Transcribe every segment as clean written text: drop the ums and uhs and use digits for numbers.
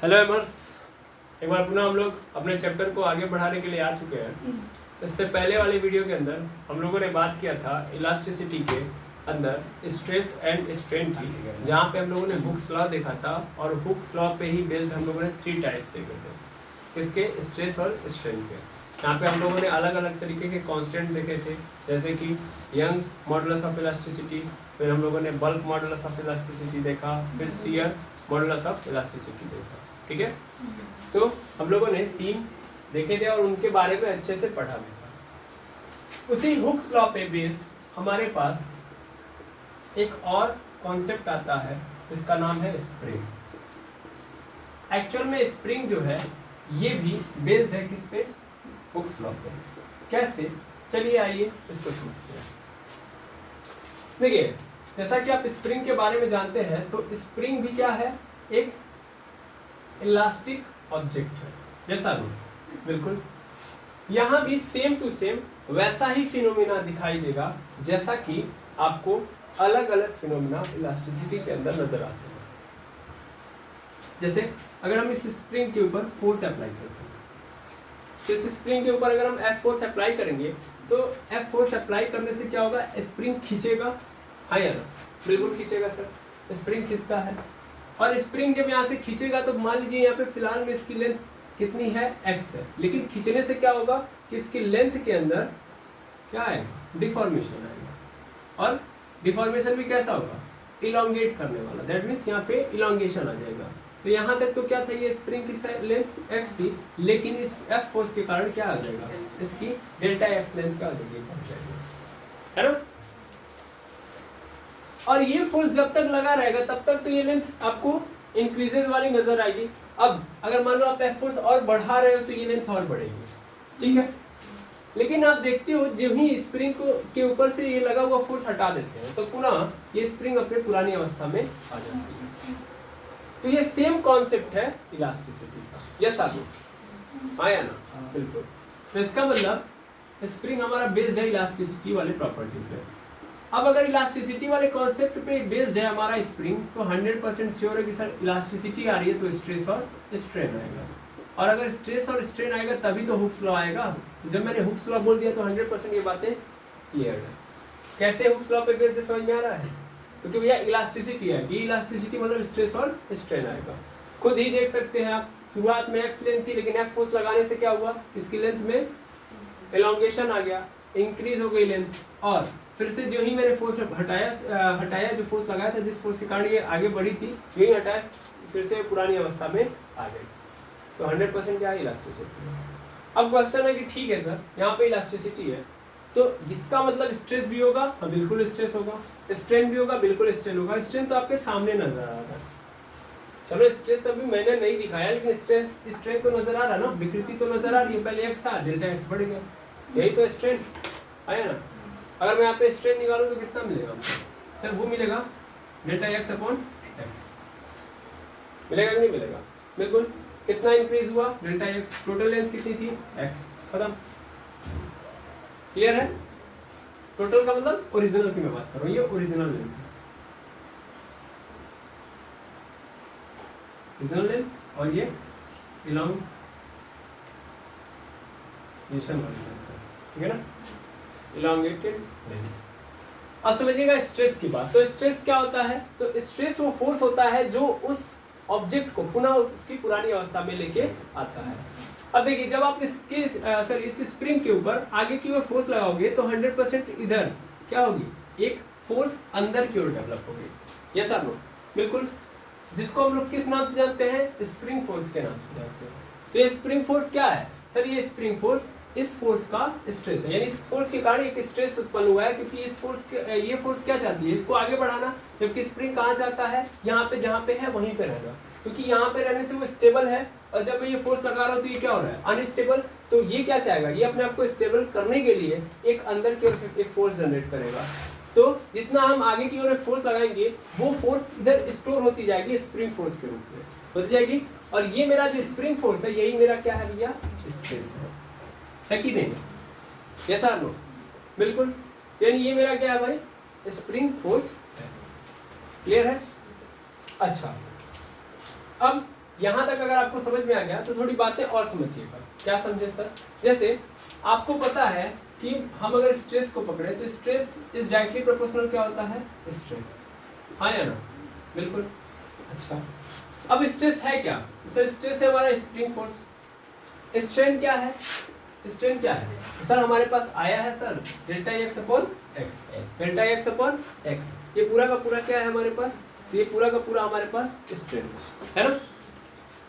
Hello एमर्स, एक बार पुनः हम लोग अपने चैप्टर को आगे बढ़ाने के लिए आ चुके हैं। इससे पहले वाले वीडियो के अंदर हम लोगों ने बात किया था इलास्टिसिटी के अंदर स्ट्रेस एंड स्ट्रेन की, जहाँ पे हम लोगों ने हुक्स लॉ देखा था और हुक्स लॉ पे ही बेस्ड हम लोगों ने 3 टाइप्स देखे थे, इसके स्ट्रेस और स्ट्रेन के। यहाँ पे हम लोगों ने अलग अलग तरीके के कांस्टेंट देखे थे, जैसे कि यंग मॉडुलस ऑफ इलास्टिसिटी, फिर हम लोगों ने बल्क मॉडुलस ऑफ इलास्टिसिटी देखा, फिर शियर मॉडुलस ऑफ इलास्टिसिटी देखा। ठीक है, तो हम लोगों ने 3 देखे थे और उनके बारे में अच्छे से पढ़ा भी था। उसी हुक्स लॉ पे बेस्ड हमारे पास एक और कॉन्सेप्ट आता है जिसका नाम है स्प्रिंग। एक्चुअल में स्प्रिंग जो है ये भी बेस्ड है किस पे? हुक्स लॉ पे। कैसे? चलिए आइए इसको समझते हैं। देखिए, जैसा कि आप स्प्रिंग के बारे में जानते हैं तो स्प्रिंग भी क्या है? एक इलास्टिक ऑब्जेक्ट है, जैसा भी बिल्कुल यहाँ भी सेम टू सेम वैसा ही फिनोमिना दिखाई देगा जैसा कि आपको अलग अलग फिनोमिना इलास्टिसिटी के अंदर नजर आते हैं। जैसे अगर हम इस स्प्रिंग के ऊपर फोर्स अप्लाई करते हैं, तो इस स्प्रिंग के ऊपर अगर हम F फोर्स अप्लाई करेंगे तो F फोर्स अप्लाई करने से क्या होगा? स्प्रिंग खींचेगा, हाँ या ना? बिल्कुल खींचेगा सर, स्प्रिंग खींचता है। और स्प्रिंग जब यहाँ से खींचेगा तो मान लीजिए यहाँ पे फिलहाल में इसकी लेंथ कितनी है? x है, लेकिन खींचने से क्या होगा कि इसकी लेंथ के अंदर क्या आएगा? डिफॉर्मेशन आएगा। और डिफॉर्मेशन भी कैसा होगा? इलोंगेट करने वाला, दैट मीन्स यहाँ पे इलोंगेशन आ जाएगा। तो यहाँ तक तो क्या था? ये स्प्रिंग की लेंथ x थी, लेकिन इस F फोर्स के कारण क्या आ जाएगा? इसकी डेल्टा x लेंथ क्या आ जाएगी? है ना? और ये फोर्स जब तक लगा रहेगा तब तक तो ये लेंथ आपको इंक्रीजेज वाली नजर आएगी। अब अगर मान लो आप F फोर्स और बढ़ा रहे हो तो ये लेंथ और बढ़ेगी, ठीक है। लेकिन आप देखते हो जो ही स्प्रिंग को के ऊपर से ये लगा हुआ फोर्स हटा देते हैं तो पुनः ये स्प्रिंग अपने पुरानी अवस्था में आ जाती है। तो ये सेम कॉन्सेप्ट है इलास्टिसिटी का, यस आया आया ना? बिल्कुल। तो इसका मतलब स्प्रिंग हमारा बेस्ड है इलास्टिसिटी वाले प्रॉपर्टी पे। अब अगर इलास्टिसिटी वाले कॉन्सेप्ट पे बेस्ड है हमारा स्प्रिंग तो 100% श्योर है कि सर इलास्टिसिटी आ रही है तो स्ट्रेस और स्ट्रेन आएगा, और अगर स्ट्रेस और स्ट्रेन आएगा तभी तो हुक्स लॉ आएगा। जब मैंने हुक्स लॉ बोल दिया तो 100% ये बातें क्लियर है। कैसे हुक्स लॉ पे बेस्ड है समझ में आ रहा है? क्योंकि भैया इलास्टिसिटी है, ये इलास्टिसिटी मतलब स्ट्रेस और स्ट्रेन आएगा। खुद ही देख सकते हैं आप, शुरुआत में एक्स लेंथ थी लेकिन एफ फोर्स लगाने से क्या हुआ? इसकी लेंथ में एलोंगेशन आ गया, इंक्रीज हो गई लेंथ। और फिर से जो ही मैंने फोर्स हटाया जो फोर्स लगाया था, जिस फोर्स के कारण ये आगे बढ़ी थी, जो ही हटाया फिर से पुरानी अवस्था में आ गई। तो 100% क्या है? इलास्टिसिटी है। अब क्वेश्चन है कि ठीक है सर यहाँ पे इलास्टिसिटी है तो इसका मतलब स्ट्रेस भी होगा? हाँ बिल्कुल स्ट्रेस होगा। स्ट्रेन भी होगा? बिल्कुल स्ट्रेन होगा। स्ट्रेन तो आपके सामने नजर आ रहा है। चलो स्ट्रेस अभी मैंने नहीं दिखाया लेकिन स्ट्रेन तो नजर आ रहा है ना, विकृति तो नजर आ रही है। पहले एक्स था, डेल्टा एक्स बढ़ गया, यही तो स्ट्रेन आया ना। अगर मैं यहाँ पे स्ट्रेन निकालूं तो कितना मिलेगा सर? वो मिलेगा डेल्टा एक्स अपॉन एक्स। मिलेगा कि नहीं मिलेगा? बिल्कुल। कितना इंक्रीज हुआ? Delta x. टोटल लेंथ कितनी थी? एक्स। खत्म। क्लियर है? टोटल का मतलब ओरिजिनल की मैं बात कर रहा हूँ, ये ओरिजिनल लेंथ है, ओरिजिनल लेंथ, और ये इलोंगेशन वाली लेंथ है, ठीक है ना? Elongated length. अब समझिएगा स्ट्रेस की बात। तो स्ट्रेस क्या होता है? तो स्ट्रेस वो फोर्स होता है जो उस ऑब्जेक्ट को पुनः उसकी पुरानी अवस्था में लेके आता है। अब देखिए, जब आप इस स्प्रिंग के ऊपर आगे की ओर फोर्स लगाओगे तो 100% इधर क्या होगी? एक फोर्स अंदर की ओर डेवलप होगी, यस और नो? बिल्कुल। जिसको हम लोग किस नाम से जानते हैं? स्प्रिंग फोर्स के नाम से जानते हैं। तो ये स्प्रिंग फोर्स क्या है सर? ये स्प्रिंग फोर्स इस फोर्स का स्ट्रेस है, यानी इस फोर्स के कारण एक स्ट्रेस उत्पन्न हुआ है, क्योंकि इस फोर्स ये फोर्स क्या चाहती है? इसको आगे बढ़ाना, जबकि स्प्रिंग कहाँ चाहता है? यहाँ पे जहाँ पे है वहीं पे रहना, क्योंकि यहाँ पे रहने से वो स्टेबल है, और जब मैं ये फोर्स लगा रहा हूँ तो ये क्या हो रहा है? अनस्टेबल। तो ये क्या चाहेगा? ये अपने आप को स्टेबल करने के लिए एक अंदर की ओर एक फोर्स जनरेट करेगा। तो जितना हम आगे की ओर एक फोर्स लगाएंगे वो फोर्स इधर स्टोर होती जाएगी स्प्रिंग फोर्स के रूप में होती जाएगी, और ये मेरा जो स्प्रिंग फोर्स है यही मेरा क्या है भैया? स्ट्रेस है कि नहीं? यस और नो? बिल्कुल। यानी ये मेरा क्या है भाई? स्प्रिंग फोर्स है। क्लियर है? अच्छा, अब यहाँ तक अगर आपको समझ में आ गया तो थोड़ी बातें और समझिएगा। क्या समझे सर? जैसे आपको पता है कि हम अगर स्ट्रेस को पकड़े तो स्ट्रेस इज डायरेक्टली प्रोपोर्शनल क्या होता है? स्ट्रेन। हाँ या ना? बिल्कुल। अच्छा, अब स्ट्रेस है क्या? तो सर स्ट्रेस है हमारा स्प्रिंग फोर्स। स्ट्रेन क्या है? स्ट्रेन क्या है? तो सर हमारे पास आया है sir delta x upon x, delta x upon x, ये पूरा का पूरा क्या है हमारे पास? तो ये पूरा का पूरा हमारे पास स्ट्रेन है ना।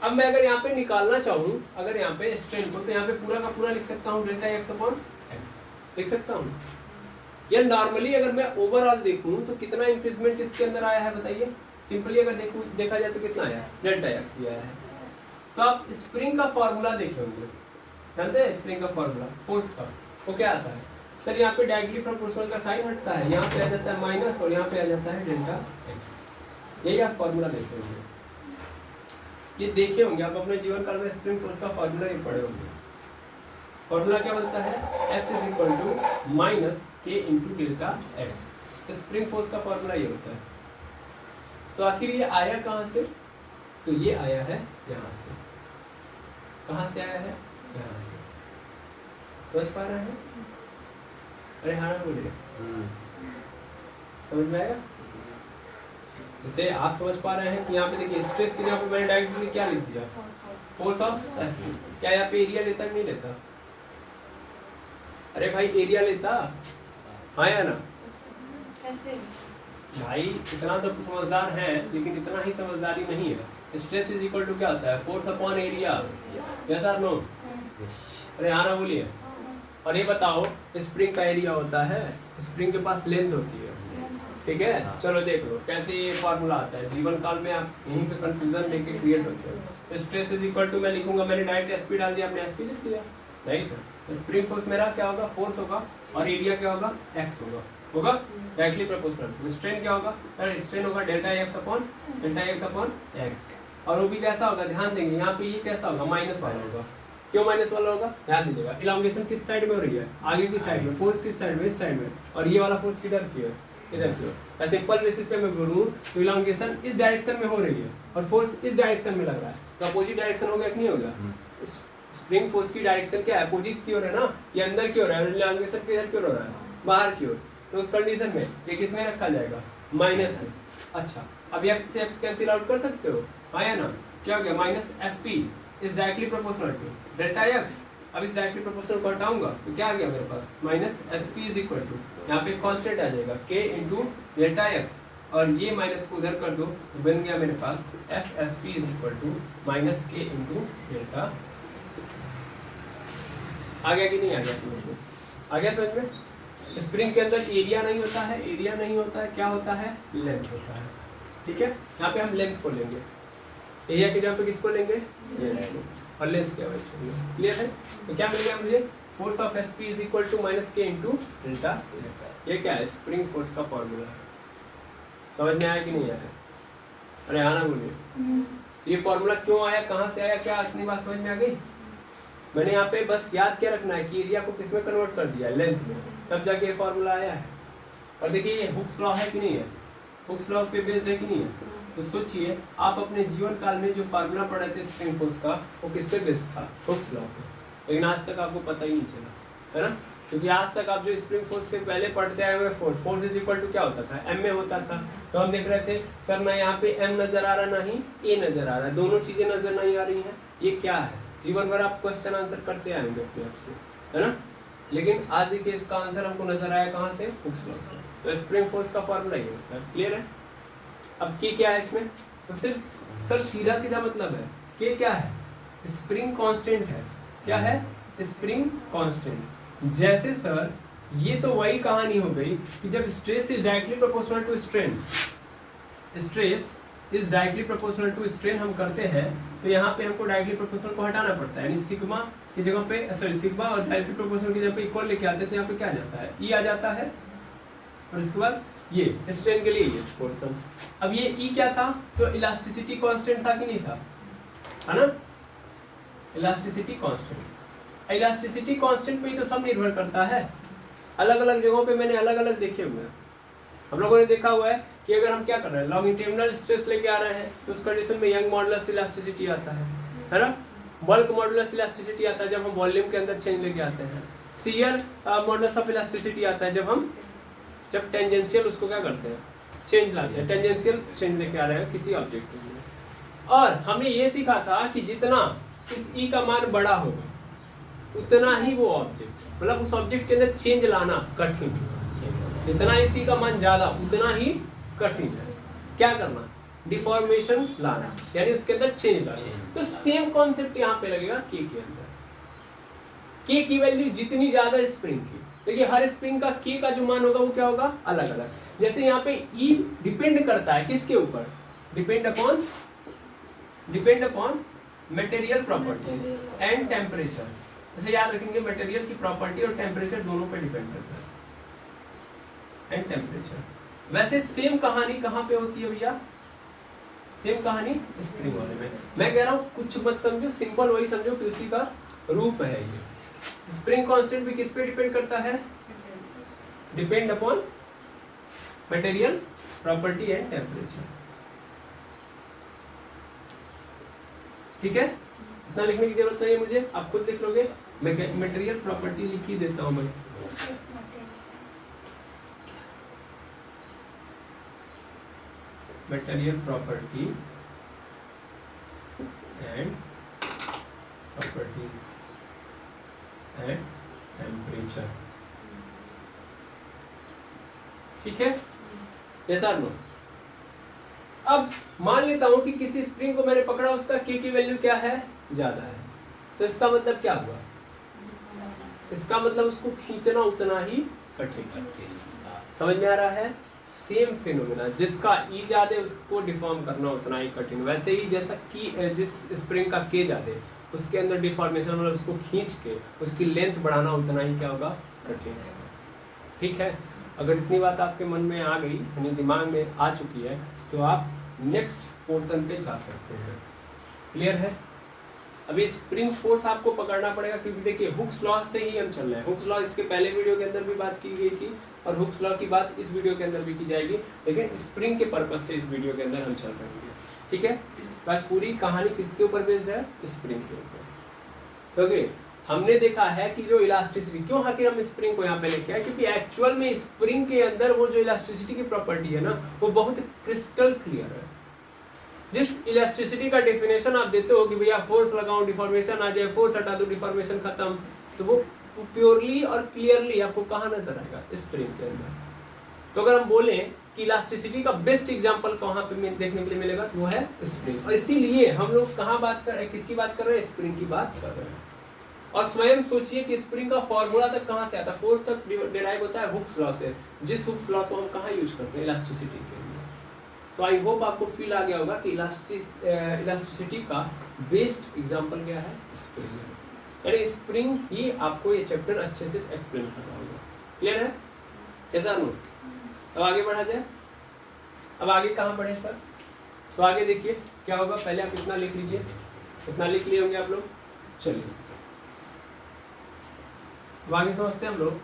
अब मैं अगर यहाँ पे निकालना चाहूँ, अगर यहाँ पे स्ट्रेन को, तो यहाँ पे पूरा का पूरा लिख सकता हूँ डेल्टा एक्स अपॉन एक्स, लिख सकता हूँ। या नॉर्मली अगर मैं ओवरऑल देखूँ तो कितना इंक्रीजमेंट इसके अंदर आया है बताइए? सिंपली अगर देखा जाए तो कितना आया है? डेल्टा एक्स ही आया है। तो आप स्प्रिंग का फॉर्मूला देखे होंगे, जानते हैं स्प्रिंग का फॉर्मूला फोर्स का? वो क्या आता है सर? यहाँ पे डायरेक्टली प्रोपोर्शनल का साइन हटता है, यहाँ पे आ जाता है माइनस और यहाँ पे आ जाता है डेल्टा एक्स। यही आप फॉर्मूला देखे होंगे, ये देखे होंगे आप अपने जीवन काल में। स्प्रिंग फोर्स का फॉर्मूला ये पढ़े होंगे। फॉर्मूला क्या बनता है? F is equal to minus K into delta x. Spring force का फॉर्मूला ये होता है। तो आखिर ये आया कहाँ से? तो ये आया है यहाँ से। कहाँ से आया है? यहाँ से। समझ पा रहे हैं? अरे हाँ बोलिए, समझ में आएगा? जैसे आप समझ पा रहे हैं कि यहाँ पे देखिए स्ट्रेस की जगह पे मैंने डायरेक्टली क्या लिख दिया? Force of SP. क्या यहाँ पे एरिया लेता कि नहीं लेता? अरे भाई एरिया लेता, हाँ या ना? कैसे? भाई इतना तो समझदार है, लेकिन इतना ही समझदारी नहीं है। स्ट्रेस इज इक्वल टू क्या होता है? Force upon area. यस और नो? अरे हाँ ना बोलिए। और ये बताओ स्प्रिंग का एरिया होता है, स्प्रिंग के पास लेंथ होती है, ठीक है? चलो देख लो कैसे ये फॉर्मूला आता है। जीवन काल में आप यहीं पे कंफ्यूजन लेके क्रिएट होते हैं। स्ट्रेस इज इक्वल टू मैं लिखूंगा, मैंने डायरेक्ट एसपी डाल दिया, आपने एसपी लिख दिया। नहीं सर, स्प्रिंग फोर्स मेरा क्या होगा? फोर्स होगा, और एरिया क्या होगा? एक्स होगा, होगा डायरेक्टली प्रोपोर्शनल। स्ट्रेन क्या होगा सर? स्ट्रेन होगा डेल्टा एक्स अपॉन एक्स। और वो भी कैसा होगा? ध्यान देंगे यहाँ पे ये कैसा होगा? माइनस वाला होगा। क्यों माइनस वाला होगा? ध्यान दीजिएगा। इलांगेशन किस साइड में हो रही है? आगे की साइड में। फोर्स किस साइड में? इस साइड में। और ये वाला फोर्स किधर की है? इधर की है। सिंपल बेसिस पे मैं बोलूं तो इलांगेशन इस डायरेक्शन में हो रही है और फोर्स इस डायरेक्शन में लग रहा है, तो अपोजिट डायरेक्शन हो गया कि नहीं हो गया? स्प्रिंग फोर्स की डायरेक्शन क्या है? अपोजिट की ओर है ना, ये अंदर की ओर है, इलांगेशन किधर की ओर हो रहा है? बाहर की ओर। तो उस कंडीशन में ये किस में रखा जाएगा? माइनस में। अच्छा, अब एक्स से एक्स कैंसिल आउट कर सकते हो, हाँ या ना? क्या हो गया? Minus S P is directly proportional to delta x. अब इस डायरेक्टली प्रोपोर्शनल को हटाऊंगा तो क्या आ गया मेरे पास? Minus S P is equal to, यहाँ पे कांस्टेंट आ जाएगा के इंटू डेल्टा एक्स, और ये माइनस को उधर कर दो तो बन गया मेरे पास F S P is equal to minus K into delta. आ गया कि नहीं आ गया समझ में? आ गया समझ में? स्प्रिंग के अंदर एरिया नहीं होता है, एरिया नहीं होता है, क्या होता है? लेंथ होता है, ठीक है? यहाँ पे हम लेंथ को लेंगे, एरिया की जगह पे किसको लेंगे? और लेंथ क्या है? क्लियर है? तो क्या मिल गया मुझे? Force of S P is equal to minus K into delta x. ये क्या है? स्प्रिंग फोर्स का फॉर्मूला है। समझ में आया कि नहीं आया? अरे आना बोलिए। ये फॉर्मूला क्यों आया, कहाँ से आया, क्या इतनी बात समझ में आ गई? मैंने यहाँ पे बस याद क्या रखना है कि एरिया को किस में कन्वर्ट कर दिया है? लेंथ में, तब जाके ये फॉर्मूला आया है। और देखिए ये हुक्स लॉ है कि नहीं है? हुक्स लॉ पे बेस्ड है कि नहीं है? तो सोचिए आप अपने जीवन काल में जो फार्मूला पढ़े थे स्प्रिंग फोर्स का, वो किस पे बेस्ड था? हुक्स लॉ पे। लेकिन आज तक आपको पता ही नहीं चला, है ना? क्योंकि आज तक आप जो स्प्रिंग फोर्स से पहले पढ़ते आए हुए फोर्स इज इक्वल टू क्या होता था? एम में होता था। तो हम देख रहे थे सर ना यहाँ पे एम नजर आ रहा ना ही ए नजर आ रहा है, दोनों चीजें नजर नहीं आ रही हैं। ये क्या है? जीवन भर आप क्वेश्चन आंसर करते आएंगे अपने आप से, है ना? लेकिन आज देखिए इसका आंसर हमको नजर आया कहाँ से? हुक्स लॉ से। तो स्प्रिंग फोर्स का फॉर्मूला ये होता है। क्लियर है? अब के क्या है इसमें? तो सिर्फ सर सीधा सीधा मतलब है के क्या है? स्प्रिंग कांस्टेंट है। क्या है? Spring constant. जैसे सर ये तो वही कहानी हो गई कि जब stress is directly proportional to strain, stress is directly proportional to strain हम करते हैं, तो यहाँ पे हमको डायरेक्टली प्रोपोर्शनल को हटाना पड़ता है, यानी सिग्मा की जगह पे सॉरी सिग्मा और डायरेक्टली प्रोपोर्शनल की जगह पे इक्वल लेके आते हैं, तो यहाँ पे क्या आ जाता है? ई आ जाता है, और इसके बाद ये स्ट्रेन के लिए ये पोर्शन। अब ये ई क्या था? तो इलास्टिसिटी कांस्टेंट था कि नहीं था? है ना? Elasticity constant. इलास्टिसिटी कांस्टेंट पे ही तो सब निर्भर करता है। अलग अलग जगहों पे मैंने अलग अलग देखे हुए हैं। हम लोगों ने देखा हुआ है कि अगर हम क्या कर रहे हैं, लॉन्गिट्यूडिनल स्ट्रेस लेके आ रहे हैं तो उस कंडीशन में यंग मॉडुलस इलास्टिसिटी आता है ना। बल्क मॉडुलस इलास्टिसिटी आता है जब हम वॉल्यूम के अंदर चेंज लेके आते हैं। शियर मॉडुलस ऑफ इलास्टिसिटी आता है जब टेंजेंशियल उसको क्या करते हैं, चेंज लाते हैं, टेंजेंशियल चेंज लेके आ रहे हैं किसी ऑब्जेक्ट के लिए। और हमने ये सीखा था कि जितना इस ई का मान बड़ा होगा उतना ही वो ऑब्जेक्ट, मतलब उस ऑब्जेक्ट के अंदर चेंज लाना कठिन है। जितना इस ई का मान ज्यादा उतना ही कठिन है क्या करना, डिफॉर्मेशन लाना, यानी उसके अंदर चेंज लाना। तो सेम कॉन्सेप्ट यहाँ पे लगेगा के के अंदर। के की वैल्यू जितनी ज्यादा स्प्रिंग की, देखिए हर स्प्रिंग का के का जो मान होगा वो क्या होगा, अलग अलग। जैसे यहाँ पे ई डिपेंड करता है किसके ऊपर, depend upon material properties and temperature. जैसे याद रखेंगे मटेरियल की प्रॉपर्टी और टेम्परेचर दोनों पे डिपेंड करता है, एंड टेम्परेचर। वैसे सेम कहानी कहाँ पे होती है भैया, सेम कहानी स्प्रिंग वाले में। मैं कह रहा हूँ कुछ मत समझो, सिंपल वही समझो कि उसी का रूप है ये। स्प्रिंग कांस्टेंट भी किस पे डिपेंड करता है, depend upon material property and temperature. ठीक है, इतना लिखने की जरूरत नहीं है मुझे, आप खुद लिख लोगे। मैं मटेरियल प्रॉपर्टी लिख ही देता हूं मैं। Material property and properties and temperature. ठीक है, यस और नो। अब मान लेता हूं कि किसी स्प्रिंग को मैंने पकड़ा, उसका के की वैल्यू क्या है, ज्यादा है, तो इसका मतलब क्या हुआ, इसका मतलब उसको खींचना उतना ही कठिन। समझ में आ रहा है, सेम फिनोमेना, जिसका ई ज्यादा उसको डिफॉर्म करना उतना ही कठिन। वैसे ही जैसा कि जिस स्प्रिंग का के ज्यादा उसके अंदर डिफॉर्मेशन, मतलब उसको खींच के उसकी लेंथ बढ़ाना उतना ही क्या होगा, कठिन है। ठीक है, अगर इतनी बात आपके मन में आ गई, यानी दिमाग में आ चुकी है, तो आप नेक्स्ट पोर्शन पे जा सकते हैं। क्लियर है। अभी स्प्रिंग फोर्स आपको पकड़ना पड़ेगा, क्योंकि देखिए हुक्स लॉ से ही हम चल रहे हैं। हुक्स लॉ इसके पहले वीडियो के अंदर भी बात की गई थी और हुक्स लॉ की बात इस वीडियो के अंदर भी की जाएगी, लेकिन स्प्रिंग के पर्पज से इस वीडियो के अंदर हम चल रहे हैं। ठीक है, बस पूरी कहानी किसके ऊपर बेस्ड है, स्प्रिंग के ऊपर। क्योंकि हमने देखा है कि जो इलास्टिसिटी, क्यों आखिर हम स्प्रिंग को यहाँ पे लेके आए, क्योंकि एक्चुअल में स्प्रिंग के अंदर वो जो इलास्टिसिटी की प्रॉपर्टी है ना, वो बहुत क्रिस्टल क्लियर है। जिस इलास्टिसिटी का डेफिनेशन आप देते हो कि भैया फोर्स लगाओ डिफॉर्मेशन आ जाए, फोर्स हटा दो डिफॉर्मेशन खत्म, तो वो प्योरली और क्लियरली आपको कहाँ नजर आएगा, स्प्रिंग के अंदर। तो अगर हम बोले कि इलास्टिसिटी का बेस्ट एग्जांपल कहाँ पे देखने के लिए मिलेगा, तो वो है स्प्रिंग। और इसीलिए हम लोग कहाँ बात कर रहे हैं, किसकी बात कर रहे हैं, स्प्रिंग की बात कर रहे हैं। और स्वयं सोचिए कि स्प्रिंग का फॉर्मूला तक कहाँ से आता है, फोर्स तक डिराइव होता है हुक्स लॉ से, जिस हुक्स लॉ को हम कहाँ यूज करते हैं, इलास्टिसिटी के लिए। तो आई होप आपको फील आ गया होगा कि इलास्टिसिटी का बेस्ट एग्जांपल क्या है, स्प्रिंग। यानी स्प्रिंग ही आपको ये चैप्टर अच्छे से एक्सप्लेन कर रहा होगा। क्लियर है, ऐसा नो। अब आगे बढ़ा जाए। अब आगे कहाँ बढ़े सर, तो आगे देखिए क्या होगा। पहले आप इतना लिख लीजिए, इतना लिख लिए होंगे आप लोग। चलिए आगे समझते हैं हम लोग।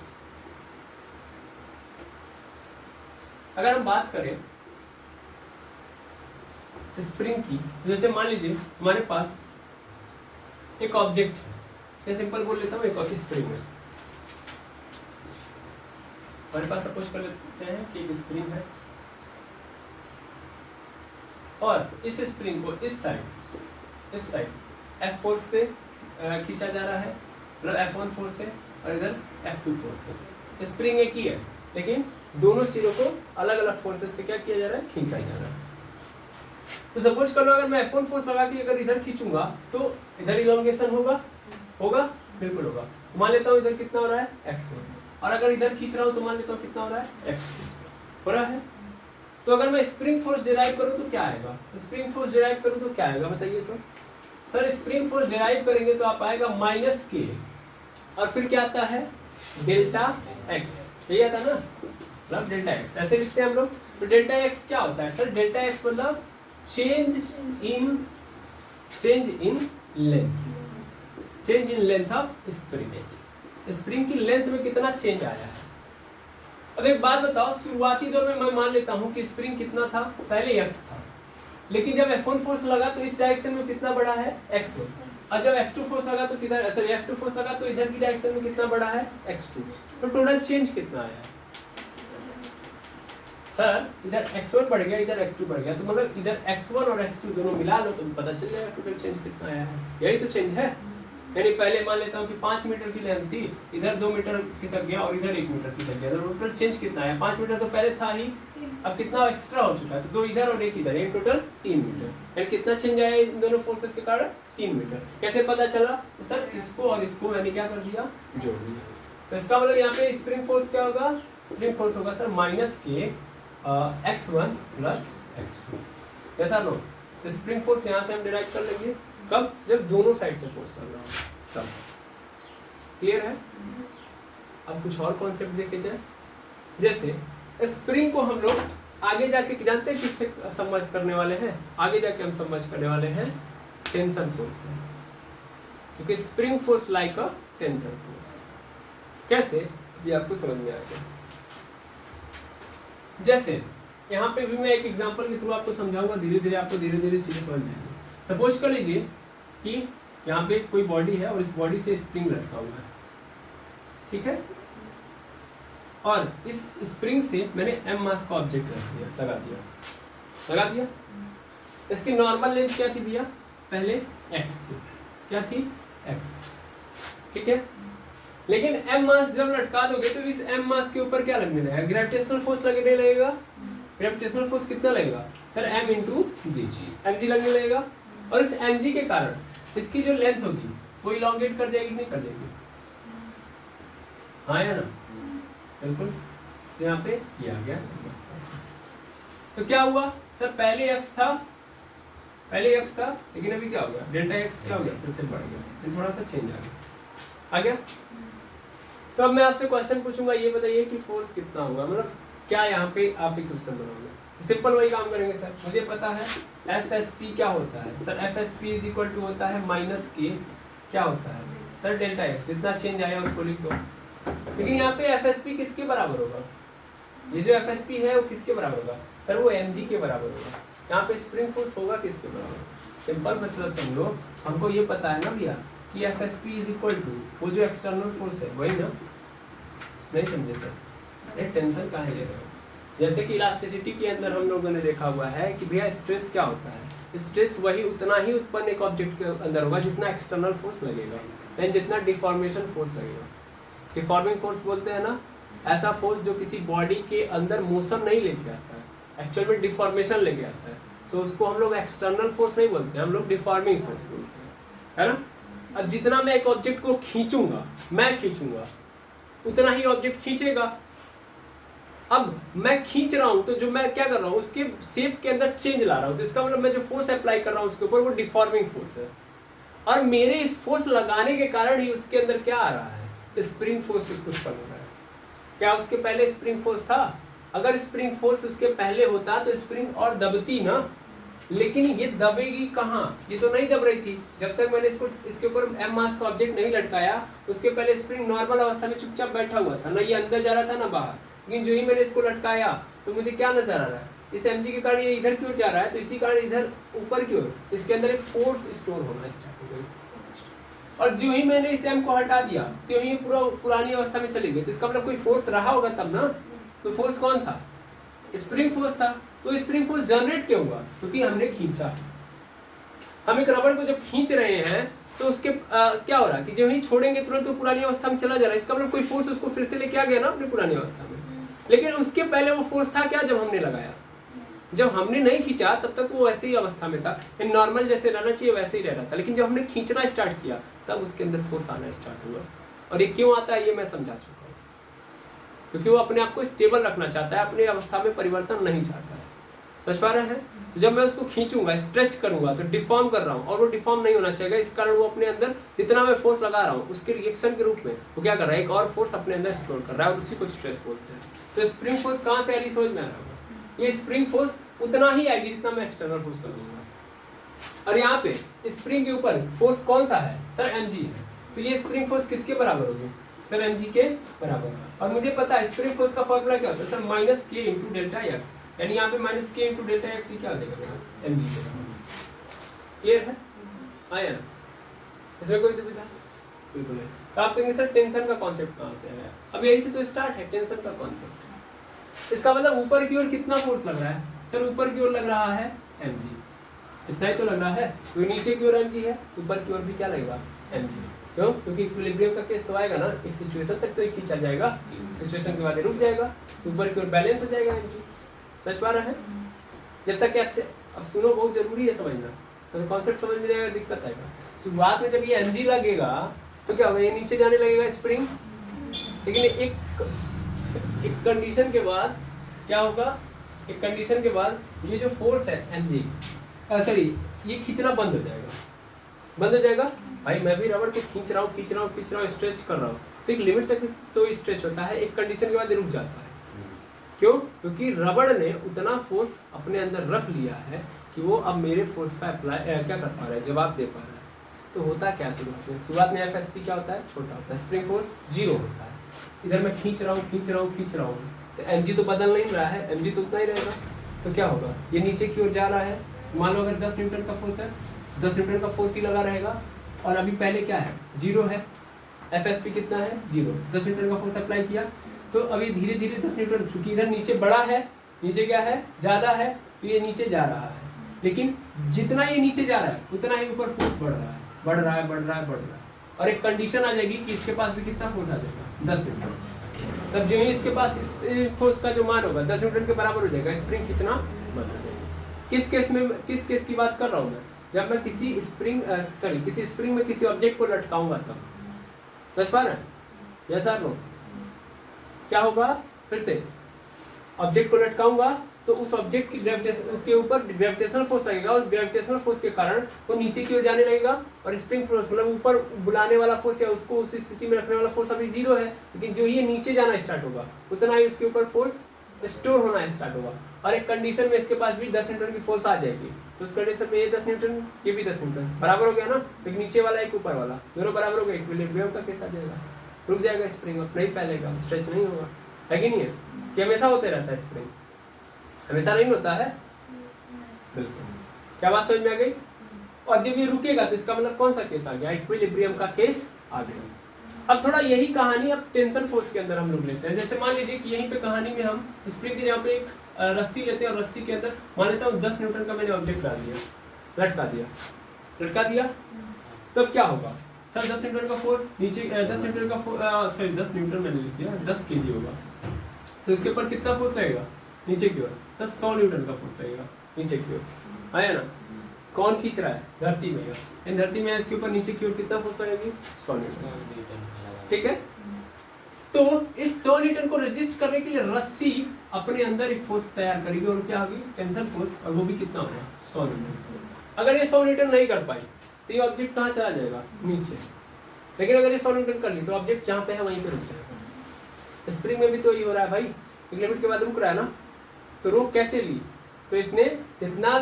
अगर हम बात करें स्प्रिंग की, जैसे मान लीजिए हमारे पास एक ऑब्जेक्ट है, मैं सिंपल बोल लेता हूँ, एक स्प्रिंग है हमारे पास। सपोज कर लेते हैं कि एक स्प्रिंग है और इस स्प्रिंग को इस साइड F फोर्स से खींचा जा रहा है, मतलब F1 फोर्स से, और इधर F2 फोर्स से। स्प्रिंग एक ही है, लेकिन दोनों सिरों को अलग अलग फोर्सेस से क्या किया जा रहा है, खींचा जा रहा है। तो सपोज कर लो अगर मैं F1 फोर्स लगा के अगर इधर खींचूंगा तो इधर इलोंगेशन होगा, बिल्कुल होगा। मान लेता हूँ इधर कितना हो रहा है, x1, और अगर इधर खींच रहा हूँ तो मान लेता हूँ कितना हो रहा है, x2 हो रहा है। तो अगर मैं स्प्रिंग फोर्स डिराइव करूँ तो क्या आएगा, स्प्रिंग फोर्स डिराइव करूँ तो क्या आएगा बताइए। तो सर स्प्रिंग फोर्स डिराइव करेंगे तो आप आएगा -k, और फिर क्या आता है, डेल्टा x, यही आता है ना, मतलब डेल्टा x ऐसे लिखते हैं हम लोग। तो डेल्टा x क्या होता है सर, डेल्टा x मतलब change in length of spring. Spring की लेंथ में कितना चेंज आया है, अब एक बात बताओ, शुरुआती दौर में मैं मान लेता हूँ कि स्प्रिंग कितना था, पहले x था, लेकिन जब F1 फोर्स लगा तो इस डायरेक्शन में कितना बड़ा है, x1, और जब x2 फोर्स लगा तो किधर, सॉरी F2 फोर्स लगा तो इधर की डायरेक्शन में कितना बड़ा है, x2। तो टोटल चेंज कितना आया सर, इधर x1 बढ़ गया, इधर x2 बढ़ गया, तो मतलब इधर x1 और x2 दोनों मिला लो तो पता चल जाएगा टोटल चेंज कितना आया है। यही तो चेंज है। यानी पहले मान लेता हूँ कि 5 मीटर की लेंथ थी, इधर 2 मीटर खिसक गया और इधर 1 मीटर खिसक गया, तो टोटल चेंज कितना है, 5 मीटर तो पहले था ही, अब कितना एक्स्ट्रा हो चुका है, तो 2 इधर और 1 इधर, ये टोटल 3 मीटर। यानी कितना चेंज आया इन दोनों फोर्सेस के कारण, 3 मीटर। कैसे पता चला, तो सर इसको और इसको मैंने क्या कर दिया, जोड़ दिया। तो इसका मतलब यहाँ पे स्प्रिंग फोर्स क्या होगा, स्प्रिंग फोर्स होगा सर माइनस के x1 प्लस x2, ऐसा लो। तो स्प्रिंग फोर्स यहाँ से हम डिराइव कर लेंगे, कब, जब दोनों साइड से फोर्स कर रहा हूँ तब। क्लियर है। अब कुछ और कॉन्सेप्ट देखे जाए, जैसे स्प्रिंग को हम लोग आगे जाके जानते हैं किससे समझ करने वाले हैं, आगे जाके हम समझ करने वाले हैं टेंशन फोर्स से, क्योंकि स्प्रिंग फोर्स लाइक अ टेंशन फोर्स। कैसे ये आपको समझ में आएगा। जैसे यहाँ पे भी मैं एक एग्जांपल के थ्रू आपको समझाऊंगा, धीरे धीरे आपको धीरे धीरे चीजें समझ में आएंगी। सपोज कर लीजिए कि यहाँ पे कोई बॉडी है और इस बॉडी से स्प्रिंग लटका हुआ है, ठीक है, और इस स्प्रिंग से मैंने m मास का ऑब्जेक्ट रख दिया, लगा दिया। इसकी नॉर्मल लेंथ क्या थी भैया, पहले x थी, क्या थी, x, ठीक है। लेकिन m मास जब लटका दोगे तो इस m मास के ऊपर क्या लगने लगेगा, ग्रेविटेशनल फोर्स लगने लगेगा। ग्रेविटेशनल फोर्स कितना लगेगा सर, m इंटू जी, mg लगने लगेगा, और इस mg के कारण इसकी जो लेंथ होगी वो इलॉन्गेट कर जाएगी, नहीं कर जाएगी, हाँ या ना, बिल्कुल। तो यहाँ पे ये आ गया। तो क्या हुआ सर, पहले x था, लेकिन अभी क्या हो गया, डेल्टा x क्या हो गया, फिर से बढ़ गया, थोड़ा सा चेंज आ गया। तो अब मैं आपसे क्वेश्चन पूछूंगा, ये बताइए कि फोर्स कितना होगा, मतलब क्या यहाँ पे आप एक क्वेश्चन बनाओगे, सिंपल वही काम करेंगे सर। मुझे पता है FSP क्या होता है sir, FSP is equal to होता है माइनस के, क्या होता है सर, डेल्टा x, जितना चेंज आया उसको लिख दो। लेकिन यहाँ पे FSP किसके बराबर होगा, ये जो FSP है वो किसके बराबर होगा सर, वो mg के बराबर होगा। यहाँ पे स्प्रिंग फोर्स होगा किसके बराबर, सिंपल मतलब समझो, हमको ये पता है ना भैया कि FSP इज इक्वल टू वो जो एक्सटर्नल फोर्स है वही ना, नहीं समझे सर, अरे टेंशन कहाँ ले रहे हो। जैसे कि इलास्टिसिटी के अंदर हम लोगों ने देखा हुआ है कि भैया स्ट्रेस क्या होता है, स्ट्रेस वही उतना ही उत्पन्न एक ऑब्जेक्ट के अंदर होगा जितना एक्सटर्नल फोर्स लगेगा, यानी जितना डिफॉर्मेशन फोर्स लगेगा। डिफॉर्मिंग फोर्स बोलते हैं ना, ऐसा फोर्स जो किसी बॉडी के अंदर मोशन नहीं लेके आता है, एक्चुअल में डिफॉर्मेशन लेके आता है, तो उसको हम लोग एक्सटर्नल फोर्स नहीं बोलते, हम लोग डिफॉर्मिंग फोर्स बोलते हैं, है ना। अब जितना मैं एक ऑब्जेक्ट को खींचूंगा, मैं खींचूंगा, उतना ही ऑब्जेक्ट खींचेगा। अब मैं खींच रहा हूं तो जो मैं क्या कर रहा हूं, उसके शेप के अंदर चेंज ला रहा हूं, तो इसका मतलब मैं जो फोर्स अप्लाई कर रहा हूं उसके ऊपर वो डिफॉर्मिंग फोर्स है, और मेरे इस फोर्स लगाने के कारण ही उसके अंदर क्या आ रहा है, स्प्रिंग फोर्स उत्पन्न हो रहा है। क्या उसके पहले स्प्रिंग फोर्स था, अगर स्प्रिंग फोर्स उसके पहले होता तो स्प्रिंग और दबती ना, लेकिन ये दबेगी कहाँ, ये तो नहीं दब रही थी जब तक मैंने इसके ऊपर m मास का ऑब्जेक्ट नहीं लटकाया। उसके पहले स्प्रिंग नॉर्मल अवस्था में चुपचाप बैठा हुआ था, ना ये अंदर जा रहा था ना बाहर, लेकिन जो ही मैंने इसको लटकाया तो मुझे क्या नजर आ रहा है, इस mg के कारण ये इधर की ओर जा रहा है, तो इसी कारण इधर ऊपर की ओर इसके अंदर एक फोर्स स्टोर होना स्टार्ट हो गई, और जो ही मैंने इस m को हटा दिया तो ही पूरा पुरानी अवस्था में चली गई। तो इसका मतलब कोई फोर्स रहा होगा तब ना, तो फोर्स कौन था, स्प्रिंग फोर्स था। तो स्प्रिंग फोर्स जनरेट क्यों हुआ, क्योंकि हमने खींचा। हम एक रबड़ को जब खींच रहे हैं तो उसके क्या हो रहा है कि जो ही छोड़ेंगे तुरंत तो पुरानी अवस्था में चला जा रहा है, इसका मतलब कोई फोर्स उसको फिर से लेके आ गया ना अपनी पुरानी अवस्था में। लेकिन उसके पहले वो फोर्स था क्या, जब हमने लगाया, जब हमने नहीं खींचा तब तक वो ऐसी ही अवस्था में था, नॉर्मल जैसे रहना चाहिए वैसे ही रह रहा था, लेकिन जब हमने खींचना स्टार्ट किया तब उसके अंदर फोर्स आना स्टार्ट हुआ। और ये क्यों आता है ये मैं समझा चुका हूँ, क्योंकि वो अपने आप को स्टेबल रखना चाहता है, अपनी अवस्था में परिवर्तन नहीं चाहता है। समझ पा रहे हैं। जब मैं उसको खींचूंगा, स्ट्रेच करूंगा तो डिफॉर्म कर रहा हूँ, और वो डिफॉर्म नहीं होना चाहिए, इस कारण वो अपने अंदर जितना मैं फोर्स लगा रहा हूँ उसके रिएक्शन के रूप में वो क्या कर रहा है, एक और फोर्स अपने अंदर स्टोर कर रहा है, और उसी को स्ट्रेस बोलते हैं। तो स्प्रिंग फोर्स कहाँ से आ रही समझ में आ रहा होगा, ये स्प्रिंग फोर्स उतना ही आएगी जितना मैं एक्सटर्नल फोर्स लगूंगा। और यहाँ पे स्प्रिंग के ऊपर फोर्स कौन सा है सर, mg है, तो ये स्प्रिंग फोर्स किसके बराबर होगी, सर mg के बराबर। और मुझे पता है स्प्रिंग फोर्स का फॉर्मूला क्या होता है sir, minus K into delta x, यानी यहाँ पे minus K into delta x क्या हो जाएगा mg के बराबर। क्लियर है? आया ना? इसमें कोई दुविधा? बिल्कुल नहीं। तो आप कहेंगे सर टेंशन का कॉन्सेप्ट कहाँ से आया? अब यही से तो स्टार्ट है टेंशन का कॉन्सेप्ट। इसका मतलब ऊपर की ओर कितना फोर्स लग रहा है सर? ऊपर की ओर लग रहा है mg, इतना ही तो लग रहा है। तो नीचे की ओर mg है, ऊपर की ओर भी क्या लगेगा mg। क्यों? क्योंकि इक्विलिब्रियम का केस तो आएगा ना, एक सिचुएशन तक तो एक खींचा जाएगा, सिचुएशन के बाद रुक जाएगा, ऊपर की ओर बैलेंस हो जाएगा mg। समझ पा रहे हैं? जब तक आपसे अब सुनो, बहुत जरूरी है समझना, तो कॉन्सेप्ट समझ में जाएगा दिक्कत आएगा। शुरुआत में जब ये mg लगेगा तो क्या होगा, ये नीचे जाने लगेगा स्प्रिंग, लेकिन एक कंडीशन के बाद क्या होगा, एक कंडीशन के बाद ये जो फोर्स है mg, सॉरी ये खींचना बंद हो जाएगा। बंद हो जाएगा भाई, मैं भी रबड़ को खींच रहा हूँ, स्ट्रेच कर रहा हूँ, तो एक लिमिट तक तो स्ट्रेच होता है, एक कंडीशन के बाद रुक जाता है। क्यों? क्योंकि रबड़ ने उतना फोर्स अपने अंदर रख लिया है कि वो अब मेरे फोर्स का अप्लाई क्या कर पा रहा है, जवाब दे पा रहा है। तो होता क्या शुरुआत में एफएसपी क्या होता है, छोटा होता है, स्प्रिंग फोर्स 0 होता है। इधर मैं खींच रहा हूँ, तो mg तो बदल नहीं रहा है, mg तो उतना ही रहेगा। तो क्या होगा, ये नीचे की ओर जा रहा है। मान लो अगर 10 न्यूटन का फोर्स है, 10 न्यूटन का फोर्स ही लगा रहेगा, और अभी पहले क्या है 0 है, एफएसपी कितना है 0, 10 न्यूटन का फोर्स अप्लाई किया, तो अभी धीरे धीरे 10 न्यूटन, चूंकि इधर नीचे बड़ा है, नीचे क्या है ज्यादा है, तो ये नीचे जा रहा है। लेकिन जितना ये नीचे जा रहा है उतना ही ऊपर फोर्स बढ़ रहा है। और एक कंडीशन आ जाएगी कि इसके पास भी कितना फोर्स आ जाएगा 10 न्यूटन। तब जो ही इसके पास फोर्स का जो मान होगा 10 न्यूटन के बराबर हो जाएगा, स्प्रिंग खींचना बंद हो जाएगा। किस केस की बात कर रहा हूँ मैं, जब मैं किसी स्प्रिंग में किसी ऑब्जेक्ट को लटकाऊंगा तब। समझ पा रहे हैं? यस और नो? क्या होगा, फिर से ऑब्जेक्ट को लटकाऊंगा तो उस ऑब्जेक्ट की के ऊपर ग्रेविटेशनल फोर्स लगेगा, उस ग्रेविटेशनल फोर्स के कारण वो नीचे की ओर जाने लगेगा, और स्प्रिंग फोर्स मतलब ऊपर बुलाने वाला फोर्स या उसको उस स्थिति में रखने वाला फोर्स अभी 0 है, लेकिन जो ये नीचे जाना स्टार्ट होगा उतना ही उसके ऊपर फोर्स स्टोर होना स्टार्ट होगा। और एक कंडीशन में इसके पास भी 10 न्यूटन की फोर्स आ जाएगी, तो उस कंडीशन में ये 10 न्यूटन, ये भी 10 न्यूटन बराबर हो गया ना, तो नीचे वाला एक ऊपर वाला दोनों बराबर हो गए, इक्विलिब्रियम का केस आ जाएगा, रुक जाएगा स्प्रिंग, अब नहीं फैलेगा, स्ट्रेच नहीं होगा। है कि नहीं है? कि हमेशा होते रहता है स्प्रिंग, हमेशा नहीं होता है। बिल्कुल, क्या बात समझ में आ गई? और जब ये रुकेगा तो इसका मतलब कौन सा केस आ गया, इक्विलिब्रियम का केस आ गया। अब थोड़ा यही कहानी अब टेंशन फोर्स के अंदर हम लोग लेते हैं। जैसे मान लीजिए कि यहीं पे कहानी में हम स्प्रिंग के यहाँ पे एक रस्सी लेते हैं, और रस्सी के अंदर मान लेता हूँ 10 न्यूटन का मैंने ऑब्जेक्ट डाल दिया, लटका दिया, तब क्या होगा सर, 10 न्यूटन का फोर्स नीचे, 10 न्यूटन का सॉरी 10 न्यूटन मैंने लिख दिया, 10 kg होगा, तो इसके ऊपर कितना फोर्स लगेगा नीचे की ओर सर, 100 न्यूटन का फोर्स लगेगा नीचे की ओर। आया ना? कौन खींच रहा है, धरती में, इन धरती में इसके ऊपर नीचे की ओर कितना फोर्स लगेगी 100 न्यूटन। ठीक है, तो इस 100 न्यूटन को रजिस्ट करने के लिए रस्सी अपने अंदर एक फोर्स तैयार करेगी, और क्या होगी टेंशन फोर्स, और वो भी कितना होगा 100 न्यूटन। अगर ये 100 न्यूटन नहीं कर पाई तो ये ऑब्जेक्ट कहाँ चला जाएगा, नीचे। लेकिन अगर ये 100 न्यूटन कर ली तो ऑब्जेक्ट जहाँ पे है वहीं पे रुक जाएगा। स्प्रिंग में भी तो ये हो रहा है भाई, एक लिमिट के बाद रुक रहा है ना, तो रोक कैसे ली, तो इसने जितना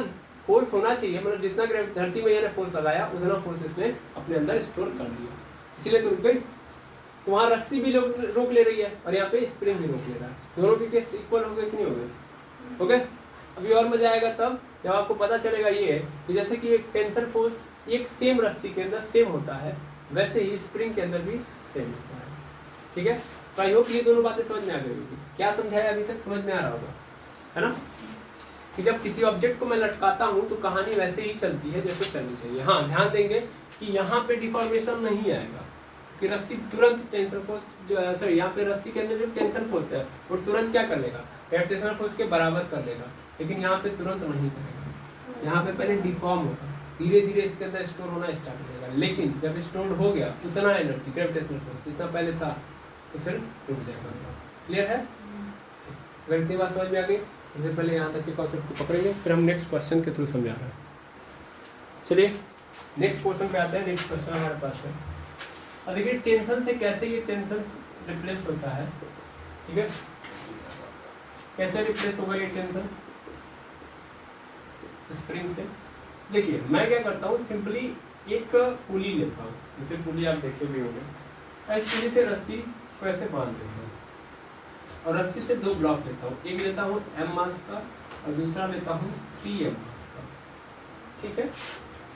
फोर्स होना चाहिए, मतलब जितना धरती में ने फोर्स लगाया उतना फोर्स इसने अपने अंदर स्टोर कर लिया, इसलिए तो रुक गई। तो वहाँ रस्सी भी रोक ले रही है, और यहाँ पे स्प्रिंग भी रोक ले रहा है, दोनों के केस इक्वल हो गए कि नहीं हो गए? ओके, अभी और मजा आएगा तब जब आपको पता चलेगा ये कि जैसे कि एक टेंशन फोर्स एक सेम रस्सी के अंदर सेम होता है, वैसे ही स्प्रिंग के अंदर भी सेम होता है। ठीक है, तो आई होप ये दोनों बातें समझ में आ गई होगी। क्या समझाया अभी तक, समझ में आ रहा होगा, है ना? कि जब किसी ऑब्जेक्ट को मैं लटकाता हूँ तो कहानी वैसे ही चलती है जैसे चलनी चाहिए। हाँ, ध्यान देंगे कि यहाँ पे डिफॉर्मेशन नहीं आएगा, कि रस्सी तुरंत टेंशन फोर्स जो सॉरी यहाँ पे रस्सी के अंदर जो टेंशन फोर्स है वो तुरंत क्या कर लेगा, ग्रेविटेशनल फोर्स के बराबर कर लेगा, लेकिन यहाँ पे तुरंत नहीं करेगा, यहाँ पे पहले डिफॉर्म होगा, धीरे धीरे इसके अंदर स्टोर होना स्टार्ट हो जाएगा। लेकिन जब स्टोर हो गया उतना एनर्जी ग्रेविटेशनल फोर्स जितना पहले था तो फिर रुक जाएगा। क्लियर है? अगर इतनी बात समझ में आ गई, सबसे पहले यहाँ तक के कॉन्सेप्ट को पकड़ेंगे, फिर हम नेक्स्ट क्वेश्चन के थ्रू समझा रहे हैं। चलिए नेक्स्ट क्वेश्चन पे आते हैं। नेक्स्ट क्वेश्चन हमारे पास है, और देखिए टेंशन से कैसे ये टेंशन रिप्लेस होता है। ठीक है, कैसे रिप्लेस होगा ये टेंशन स्प्रिंग से? देखिए मैं क्या करता हूँ, सिंपली एक पुली लेता हूँ, जैसे पुली आप देखे भी होंगे, ऐसे से रस्सी को ऐसे बांध देता हूँ और रस्सी से दो ब्लॉक लेता हूँ, एक लेता हूँ m मास का और दूसरा लेता हूँ 3m मास का, ठीक है,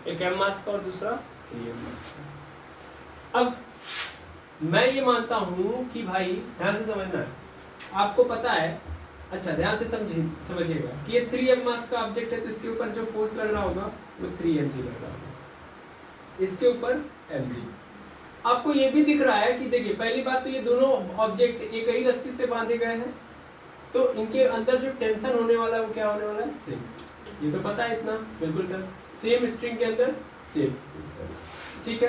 एक m मास का और दूसरा 3m मास का। अब मैं ये मानता हूँ कि भाई ध्यान से समझना है, आपको पता है, अच्छा ध्यान से समझिएगा कि ये 3m मास का ऑब्जेक्ट है तो इसके ऊपर जो फोर्स लग रहा होगा वो 3mg लग रहा होगा, इसके ऊपर mg। आपको ये भी दिख रहा है कि देखिए पहली बात तो ये दोनों ऑब्जेक्ट एक ही रस्सी से बांधे गए हैं तो इनके अंदर जो टेंशन होने वाला है वो क्या होने वाला है, सेम। ये तो पता है इतना, बिल्कुल सर, सेम स्ट्रिंग के अंदर सेम, ठीक है।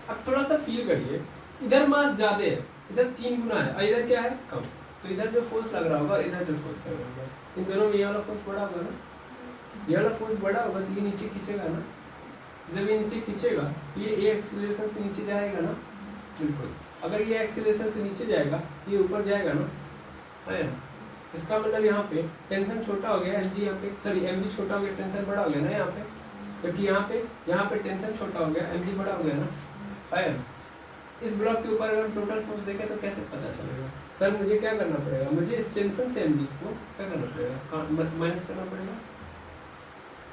अब थोड़ा सा फील करिए, इधर मास ज्यादा है, इधर 3 गुना है और इधर क्या है, कम, तो इधर जो फोर्स लग रहा होगा और इधर जो फोर्स लग रहा होगा, इन दोनों में ये वाला फोर्स बड़ा होगा ना, ये वाला फोर्स बड़ा होगा तो ये नीचे खींचेगा ना, जब ये नीचे खींचेगा ये एक्सीलरेशन से नीचे जाएगा ना, बिल्कुल। अगर ये एक्सीलरेशन से नीचे जाएगा ये ऊपर जाएगा ना, है ना, इसका मतलब यहाँ पे टेंशन छोटा हो गया, mg यहाँ पे, सॉरी mg छोटा हो गया, टेंशन बड़ा हो गया ना यहाँ पे, क्योंकि यहाँ पे टेंशन छोटा हो गया, mg बड़ा हो गया ना, है ना। इस ब्लॉक के ऊपर अगर टोटल फोर्स देखें तो कैसे पता चलेगा, सर मुझे क्या करना पड़ेगा, मुझे इस टेंशन से mg को क्या करना पड़ेगा, माइनस करना पड़ेगा।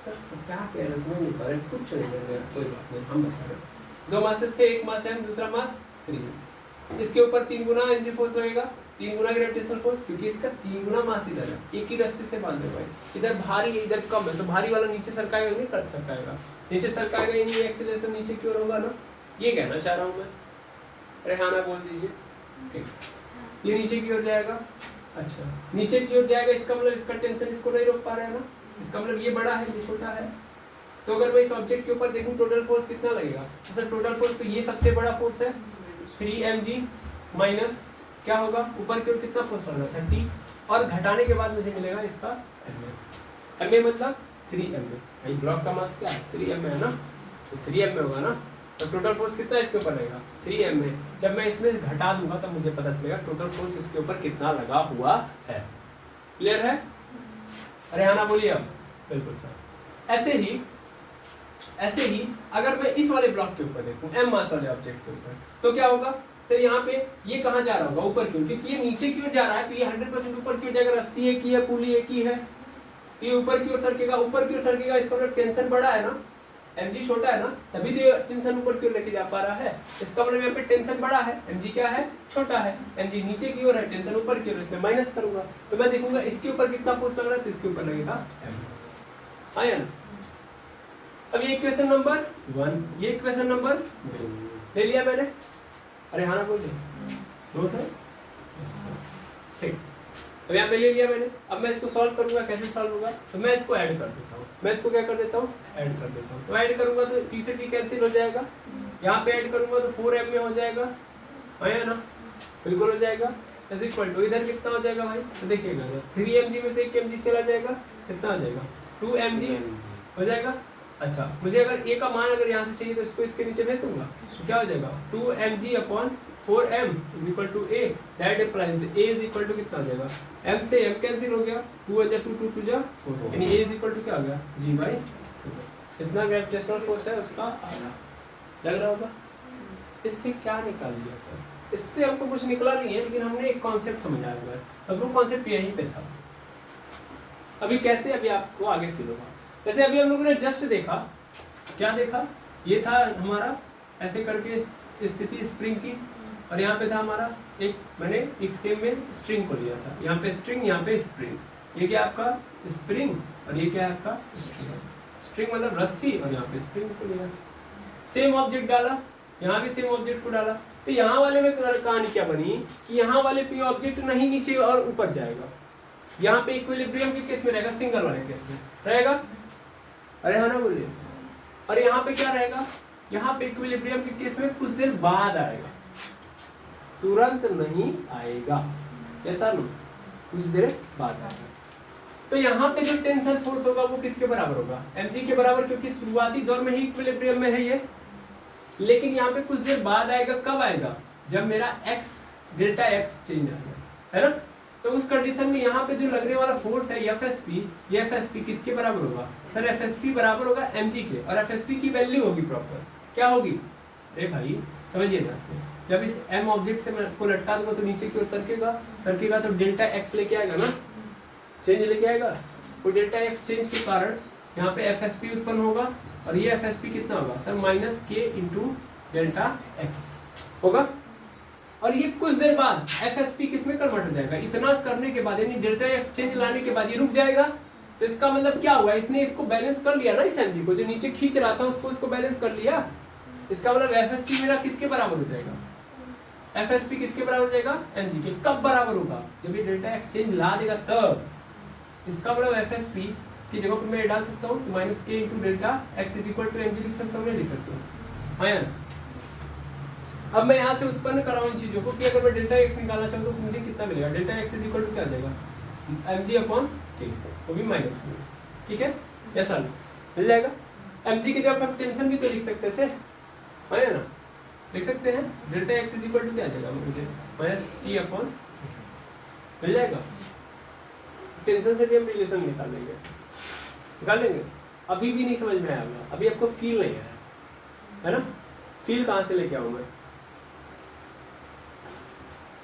सर क्या कह रहे हो, समझ नहीं पा रहे, कुछ नहीं कर रहे, कोई बात नहीं, हम बता रहे। दो मासेस थे, एक मास m दूसरा मास 3, इसके ऊपर 3 गुना mg फोर्स लगेगा, 3 गुना ग्रेविटेशनल फोर्स, क्योंकि इसका 3 गुना मास इधर है, एक ही रस्सी से बांधे हुए, इधर भारी है इधर कम है, तो भारी वाला नीचे सरकाएगा नहीं, कर सरकाएगा, नीचे सरकाएगा, ये एक्सीलरेशन नीचे की ओर होगा ना, ये कहना चाह रहा हूँ मैं, रेहाना बोल दीजिए, ठीक। ये नीचे की ओर जाएगा, अच्छा नीचे की ओर जाएगा, इसका मतलब इसका टेंशन इसको नहीं रोक पा रहा है ना, इसका मतलब ये बड़ा है ये छोटा है, तो अगर मैं इस ऑब्जेक्ट के ऊपर देखूं टोटल फोर्स कितना लगेगा, तो सर टोटल फोर्स तो ये सबसे बड़ा फोर्स है 3mg माइनस क्या होगा, ऊपर की ओर कितना फोर्स पड़ रहा है 30, और घटाने के बाद मुझे मिलेगा इसका ma मतलब 3ma, भाई ब्लॉक का मास क्या है 3ma है ना, तो 3ma होगा ना, तो टोटल फोर्स कितना इसके ऊपर लगेगा 3ma। जब मैं इसमें घटा दूंगा तब मुझे पता चलेगा टोटल फोर्स इसके ऊपर कितना लगा हुआ है। क्लियर है, रेहाना बोलिए अब। बिल्कुल सर। ऐसे ही अगर मैं इस वाले ब्लॉक के ऊपर देखूं m मास वाले ऑब्जेक्ट के ऊपर, तो क्या होगा सर, यहाँ पे ये कहाँ जा रहा होगा, ऊपर की ओर, क्योंकि ये नीचे की ओर जा रहा है तो ये 100% ऊपर की ओर जाएगा, रस्सी एक ही है, पुली एक ही है, ये ऊपर की ओर सरकेगा, ऊपर की ओर सरकेगा, इसका मतलब टेंशन बड़ा है ना, mg छोटा है ना, तभी तो टेंशन ऊपर की ओर लेके जा पा रहा है, इसका मतलब यहाँ पे टेंशन बड़ा है, mg क्या है छोटा है, mg नीचे की ओर है, टेंशन ऊपर की ओर, इसमें माइनस करूंगा तो मैं देखूंगा इसके ऊपर कितना फोर्स लग रहा है, तो इसके ऊपर लगेगा m। आया ना। अब ये इक्वेशन नंबर 1, ये इक्वेशन नंबर 2 ले लिया मैंने, अरे हाँ ना बोलिए, दो सर, ठीक। अब यहाँ पे ले लिया मैंने, अब मैं इसको सॉल्व करूंगा, कैसे सॉल्व होगा, तो मैं इसको ऐड कर देता हूँ, मैं इसको क्या कर देता हूँ, ऐड कर देता हूँ, तो ऐड करूंगा तो t से t कैंसिल हो जाएगा, यहाँ पे ऐड करूंगा तो 4m में हो जाएगा, है ना, बिल्कुल हो जाएगा, इज इक्वल टू इधर कितना हो जाएगा भाई, तो देखिएगा 3mg में से 1mg चला जाएगा, कितना हो जाएगा 2mg हो जाएगा। अच्छा मुझे अगर a का मान अगर यहाँ से चाहिए तो इसको इसके नीचे भेज दूंगा, तो क्या हो जाएगा 2mg upon 4m is equal to a, that implies a is equal to कितना हो जाएगा, m से m कैंसिल हो गया, 2 जा 2 2 2 जा 4, यानी a इज इक्वल टू क्या हो गया g/2। इतना ग्रेविटेशनल फोर्स है उसका आधा, लग रहा होगा। इससे क्या निकाल लिया सर, इससे हमको कुछ निकला नहीं है, लेकिन हमने एक कॉन्सेप्ट समझा हुआ है, अब वो कॉन्सेप्ट यहीं पे था। अभी कैसे, अभी आपको आगे फील होगा। जैसे अभी हम लोगों ने जस्ट देखा, क्या देखा, ये था हमारा ऐसे करके स्थिति स्प्रिंग की, और यहाँ पे था हमारा मैंने एक सेम में स्ट्रिंग को लिया था, यहाँ पे स्ट्रिंग, यहाँ पे स्प्रिंग, ये क्या आपका स्प्रिंग और ये क्या है आपका स्ट्रिंग, स्ट्रिंग मतलब रस्सी, और यहाँ पे स्प्रिंग को लिया, सेम ऑब्जेक्ट डाला, यहाँ भी सेम ऑब्जेक्ट को डाला, तो यहाँ वाले में कहानी क्या बनी कि यहाँ वाले पे ऑब्जेक्ट नहीं नीचे और ऊपर जाएगा, यहाँ पे इक्विलिब्रियम के केस में रहेगा, सिंगल वाले केस में रहेगा, अरे हाँ ना बोलिए, और यहाँ पे क्या रहेगा, यहाँ पे इक्विलिब्रियम के केस में कुछ देर बाद आएगा, तुरंत नहीं आएगा, ऐसा लो कुछ देर बाद आएगा। तो यहाँ पे जो टेंशन फोर्स होगा वो किसके बराबर होगा, mg के बराबर, क्योंकि शुरुआती दौर में ही इक्विलिब्रियम में है ये, लेकिन यहाँ पे कुछ देर बाद आएगा, कब आएगा, जब मेरा x डेल्टा x चेंज आएगा, है ना, तो उस कंडीशन में यहाँ पे जो लगने वाला फोर्स है FSP, ये FSP किसके बराबर होगा सर, FSP बराबर होगा mg के, और FSP की वैल्यू होगी प्रॉपर क्या होगी, अरे भाई समझिए ध्यान से, जब इस m ऑब्जेक्ट से मैं को लटका दूंगा तो नीचे की ओर सरकेगा तो डेल्टा x लेके आएगा ना, चेंज लेके आएगा। वो डेल्टा x चेंज के कारण यहाँ पे FSP उत्पन्न होगा और ये FSP कितना होगा sir minus k into delta x होगा। और ये कुछ देर बाद FSP किस में कन्वर्ट हो जाएगा, इतना करने के बाद यानी डेल्टा x चेंज लाने के बाद ये रुक जाएगा। तो इसका मतलब क्या हुआ, इसने इसको बैलेंस कर लिया ना, इस mg को जो नीचे खींच रहा था उसको इसको बैलेंस कर लिया। इसका मतलब FSP मेरा किसके बराबर हो जाएगा, FSP किसके बराबर हो जाएगा mg के। कब बराबर होगा, जब ये डेल्टा x चेंज ला देगा तब। इसका मतलब FSP की जगह पर मैं डाल सकता हूँ तो minus k into delta x is equal to mg लिख सकता हूँ, नहीं लिख सकता हूँ आया। अब मैं यहाँ से उत्पन्न कर रहा हूँ इन चीजों को कि अगर मैं डेल्टा x निकालना चाहूँ तो मुझे कितना मिलेगा, delta x is equal to क्या आ जाएगा mg अपॉन k, वो भी माइनस में, ठीक है ऐसा मिल जाएगा। mg की जगह पर टेंशन भी तो लिख सकते थे है ना, लिख सकते हैं delta x is equal to क्या आ जाएगा मुझे माइनस t अपॉन मिल जाएगा। टेंशन से भी हम रिलेशन निकाल लेंगे। अभी भी नहीं समझ में आया, अभी आपको फील नहीं आया है ना, फील कहाँ से लेके आऊँ मैं,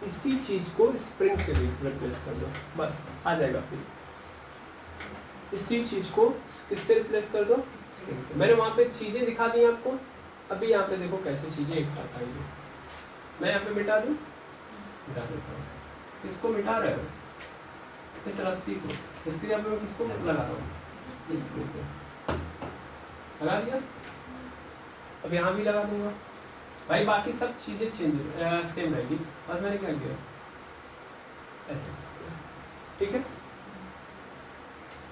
इसी चीज को स्प्रिंग से रिप्लेस कर दो बस आ जाएगा फील। इसी चीज को किससे रिप्लेस कर दो, स्प्रिंग से। मैंने वहां पे चीजें दिखा दी आपको, अभी यहाँ पे देखो कैसे चीजें एक साथ आएंगी। मैं यहाँ पे मिटा दूं, मिटा देता हूँ, इसको मिटा रहे हो इस रस्सी को, इसके जगह पे मैं किसको लगा रहा हूँ, इसको लगा दिया। अब यहाँ भी लगा दूंगा भाई, बाकी सब चीजें चेंज सेम रहेगी, बस मैंने क्या किया ऐसे, ठीक है।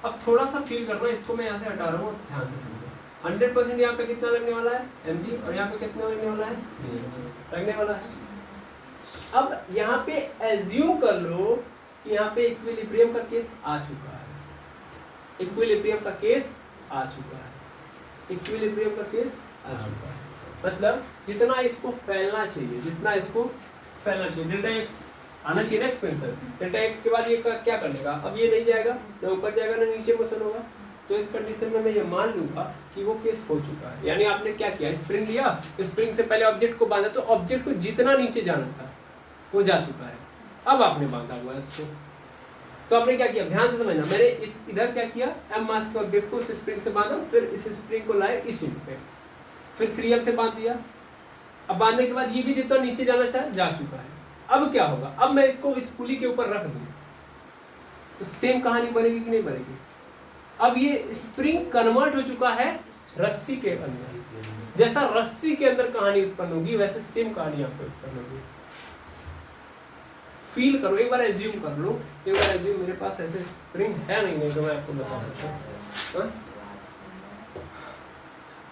अब थोड़ा सा फील करना, इसको मैं यहाँ से हटा रहा हूँ, ध्यान से समझो। 100% यहाँ पे कितना लगने वाला है mg और यहाँ पे कितना लगने वाला है लगने वाला है। अब यहाँ पे एज्यूम कर लो कि यहाँ पे इक्विलिब्रियम का केस आ चुका है, इक्विलिब्रियम का केस आ चुका है, इक्विलिब्रियम का केस आ चुका है। मतलब जितना इसको फैलना चाहिए, जितना इसको फैलना चाहिए, डेल्टा x आना चाहिए ना एक्सपेंशन, डेल्टा x के बाद ये क्या कर लेगा, अब ये नहीं जाएगा ना ऊपर जाएगा ना नीचे मोशन होगा। तो इस कंडीशन में मैं ये मान लूंगा कि वो केस हो चुका है। यानी आपने क्या किया, स्प्रिंग लिया, तो स्प्रिंग से पहले ऑब्जेक्ट को बांधा, तो ऑब्जेक्ट को जितना नीचे जाना था वो जा चुका है, अब आपने बांधा हुआ है इसको। तो आपने क्या किया, ध्यान से समझना, मैंने इस इधर क्या किया, m मास के ऑब्जेक्ट को उस स्प्रिंग से बांधा, फिर इस स्प्रिंग को लाए इस इंट पे, फिर 3m से बांध दिया। अब बांधने के बाद ये भी जितना नीचे जाना था जा चुका है। अब क्या होगा, अब मैं इसको इस पुली के ऊपर रख दूं तो सेम कहानी बनेगी कि नहीं बनेगी। अब ये स्प्रिंग कन्वर्ट हो चुका है रस्सी के अंदर, जैसा रस्सी के अंदर कहानी उत्पन्न होगी वैसे सेम कहानी यहाँ पे उत्पन्न होगी। फील करो, एक बार एज्यूम कर लो, एक बार एज्यूम मेरे पास ऐसे स्प्रिंग है नहीं तो मैं आपको बता देता हूँ।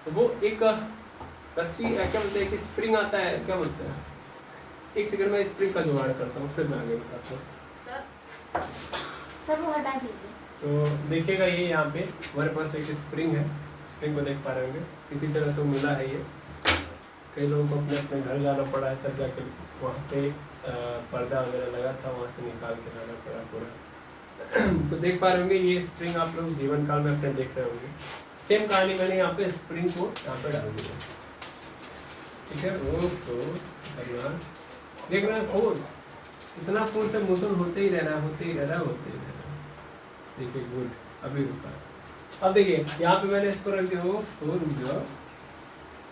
वो एक रस्सी क्या बोलते हैं कि स्प्रिंग आता है, क्या बोलते हैं, एक सेकंड में स्प्रिंग का जुगाड़ करता हूँ फिर मैं आगे बताता हूँ। सर वो हटा दीजिए। तो देखिएगा ये यहाँ पे हमारे पास एक स्प्रिंग है, स्प्रिंग को देख पा रहे होंगे, किसी तरह से मिला है ये। कई लोगों को अपने अपने घर जाना पड़ा है, तब जाके वहाँ पे पर्दा वगैरह लगा था, वहाँ से निकाल के लाना पड़ा पूरा। तो देख पा रहे होंगे ये स्प्रिंग आप लोग जीवन काल में अपने देख रहे होंगे। सेम कहानी मैंने यहाँ पे स्प्रिंग को यहाँ पे डाल दिया, ठीक है। वो तो देख रहे हैं फोर्स, इतना फोर्स से मोशन होते ही रह रहा है, होते ही रह रहा है, होते ही रह रहा है। देखिए गुड, अभी रुका है। अब देखिए यहाँ पे मैंने इसको रख दिया, वो फोर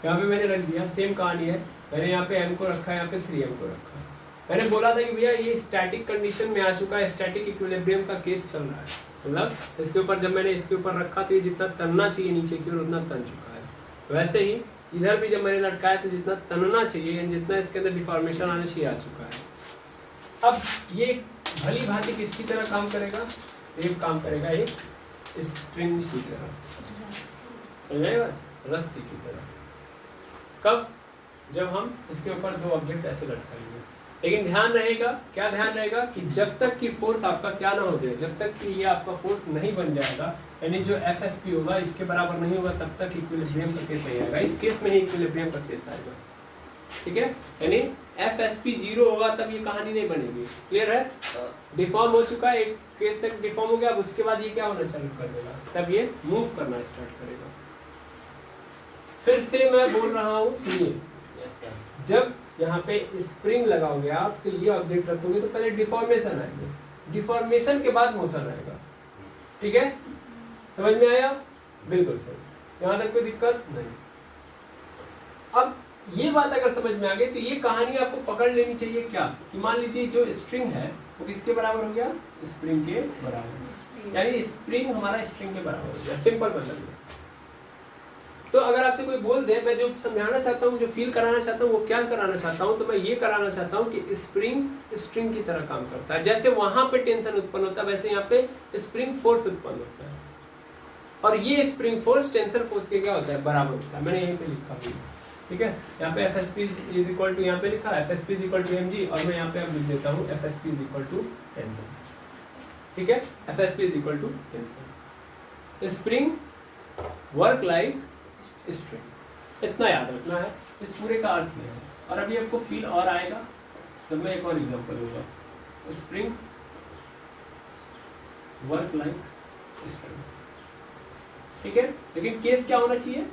यहाँ पे मैंने रख दिया, सेम कहानी है। मैंने यहाँ पे m को रखा है, यहाँ पे 3m को रखा है। मैंने बोला था कि भैया ये स्टैटिक कंडीशन में आ चुका है, स्टैटिक इक्विलिब्रियम का केस चल रहा है। मतलब इसके ऊपर जब मैंने इसके ऊपर रखा तो ये जितना तनना चाहिए नीचे की ओर उतना तन चुका है। वैसे ही इधर भी जब मैंने लटकाया तो जितना तनना चाहिए, जितना इसके अंदर डिफॉर्मेशन आना चाहिए आ चुका है। अब ये भली भांति किसकी तरह काम करेगा, ये काम करेगा एक स्ट्रिंग की तरह, समझाएगा, रस्सी की तरह। कब, जब हम इसके ऊपर दो ऑब्जेक्ट ऐसे लटकाएंगे। लेकिन ध्यान रहेगा, क्या ध्यान रहेगा कि जब तक कि फोर्स आपका क्या ना हो जाए, जब तक कि ये आपका फोर्स नहीं बन जाएगा, यानी जो FSP होगा इसके बराबर नहीं होगा, तब तक इक्विलिब्रियम का केस नहीं आएगा। इस केस में ही इक्विलिब्रियम का केस आएगा, ठीक है। यानी FSP 0 होगा तब ये कहानी नहीं बनेगी। क्लियर है, डिफॉर्म हो चुका है, एक केस तक डिफॉर्म हो गया, अब उसके बाद ये क्या होना चालू कर देगा, तब ये मूव करना स्टार्ट करेगा। फिर से मैं बोल रहा हूँ, सुनिए, जब यहाँ पे स्प्रिंग लगाओगे आप तो ये ऑब्जेक्ट रखोगे तो पहले डिफॉर्मेशन आएगी, डिफॉर्मेशन के बाद मोशन आएगा। ठीक है, समझ में आया? बिल्कुल सही, यहाँ तक कोई दिक्कत नहीं। अब ये बात अगर समझ में आ गई तो ये कहानी आपको पकड़ लेनी चाहिए क्या, कि मान लीजिए जो स्ट्रिंग है वो किसके बराबर हो गया, स्प्रिंग के बराबर, यानी स्प्रिंग हमारा स्ट्रिंग के बराबर हो गया, सिंपल मतलब ये। तो अगर आपसे कोई बोल दे, मैं जो समझाना चाहता हूँ, जो फील कराना चाहता हूँ, वो क्या कराना चाहता हूँ, तो मैं ये कराना चाहता हूँ कि स्प्रिंग स्ट्रिंग की तरह काम करता है। जैसे वहां पे टेंशन उत्पन्न होता है वैसे यहाँ पे स्प्रिंग फोर्स उत्पन्न होता है, और ये स्प्रिंग फोर्स टेंशन फोर्स के क्या होता है, बराबर होता है। मैंने यहीं पे लिखा हुआ है, ठीक है, यहाँ पे FSP इज इक्वल टू, यहाँ पे लिखा है FSP is equal to mg, और मैं यहाँ पे अब लिख देता हूँ FSP is equal to tension. ठीक है, FSP is equal to tension, spring work like string, इतना याद रखना है, इस पूरे का अर्थ ये है। और अभी आपको फील और आएगा जब मैं एक और एग्जांपल दूंगा, स्प्रिंग वर्क लाइक स्ट्रिंग। ठीक है, लेकिन केस क्या होना चाहिए,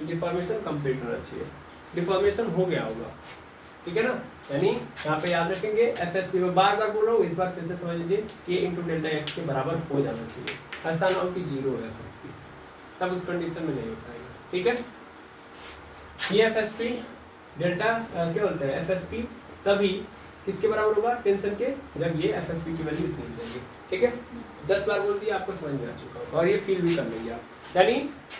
डिफॉर्मेशन कंप्लीट होना चाहिए। डिफॉर्मेशन हो गया होगा, ठीक है ना, यानी यहाँ पे याद रखेंगे FSP, में बार बार बोल रहा हूँ, इस बार फिर से समझ लीजिए, K इंटू डेल्टा एक्स के बराबर हो जाना चाहिए। ऐसा ना हो कि 0 है FSP, तब उस कंडीशन में नहीं हो पाएगा। ठीक है, ये FSP डेल्टा क्या बोलते हैं FSP तभी किसके बराबर होगा, टेंशन के, जब ये FSP की वैल्यू इतनी हो जाएगी। ठीक है, 10 बार बोल दिया, आपको समझ में आ चुका होगा, और ये फील भी कर लेंगे आप। यानी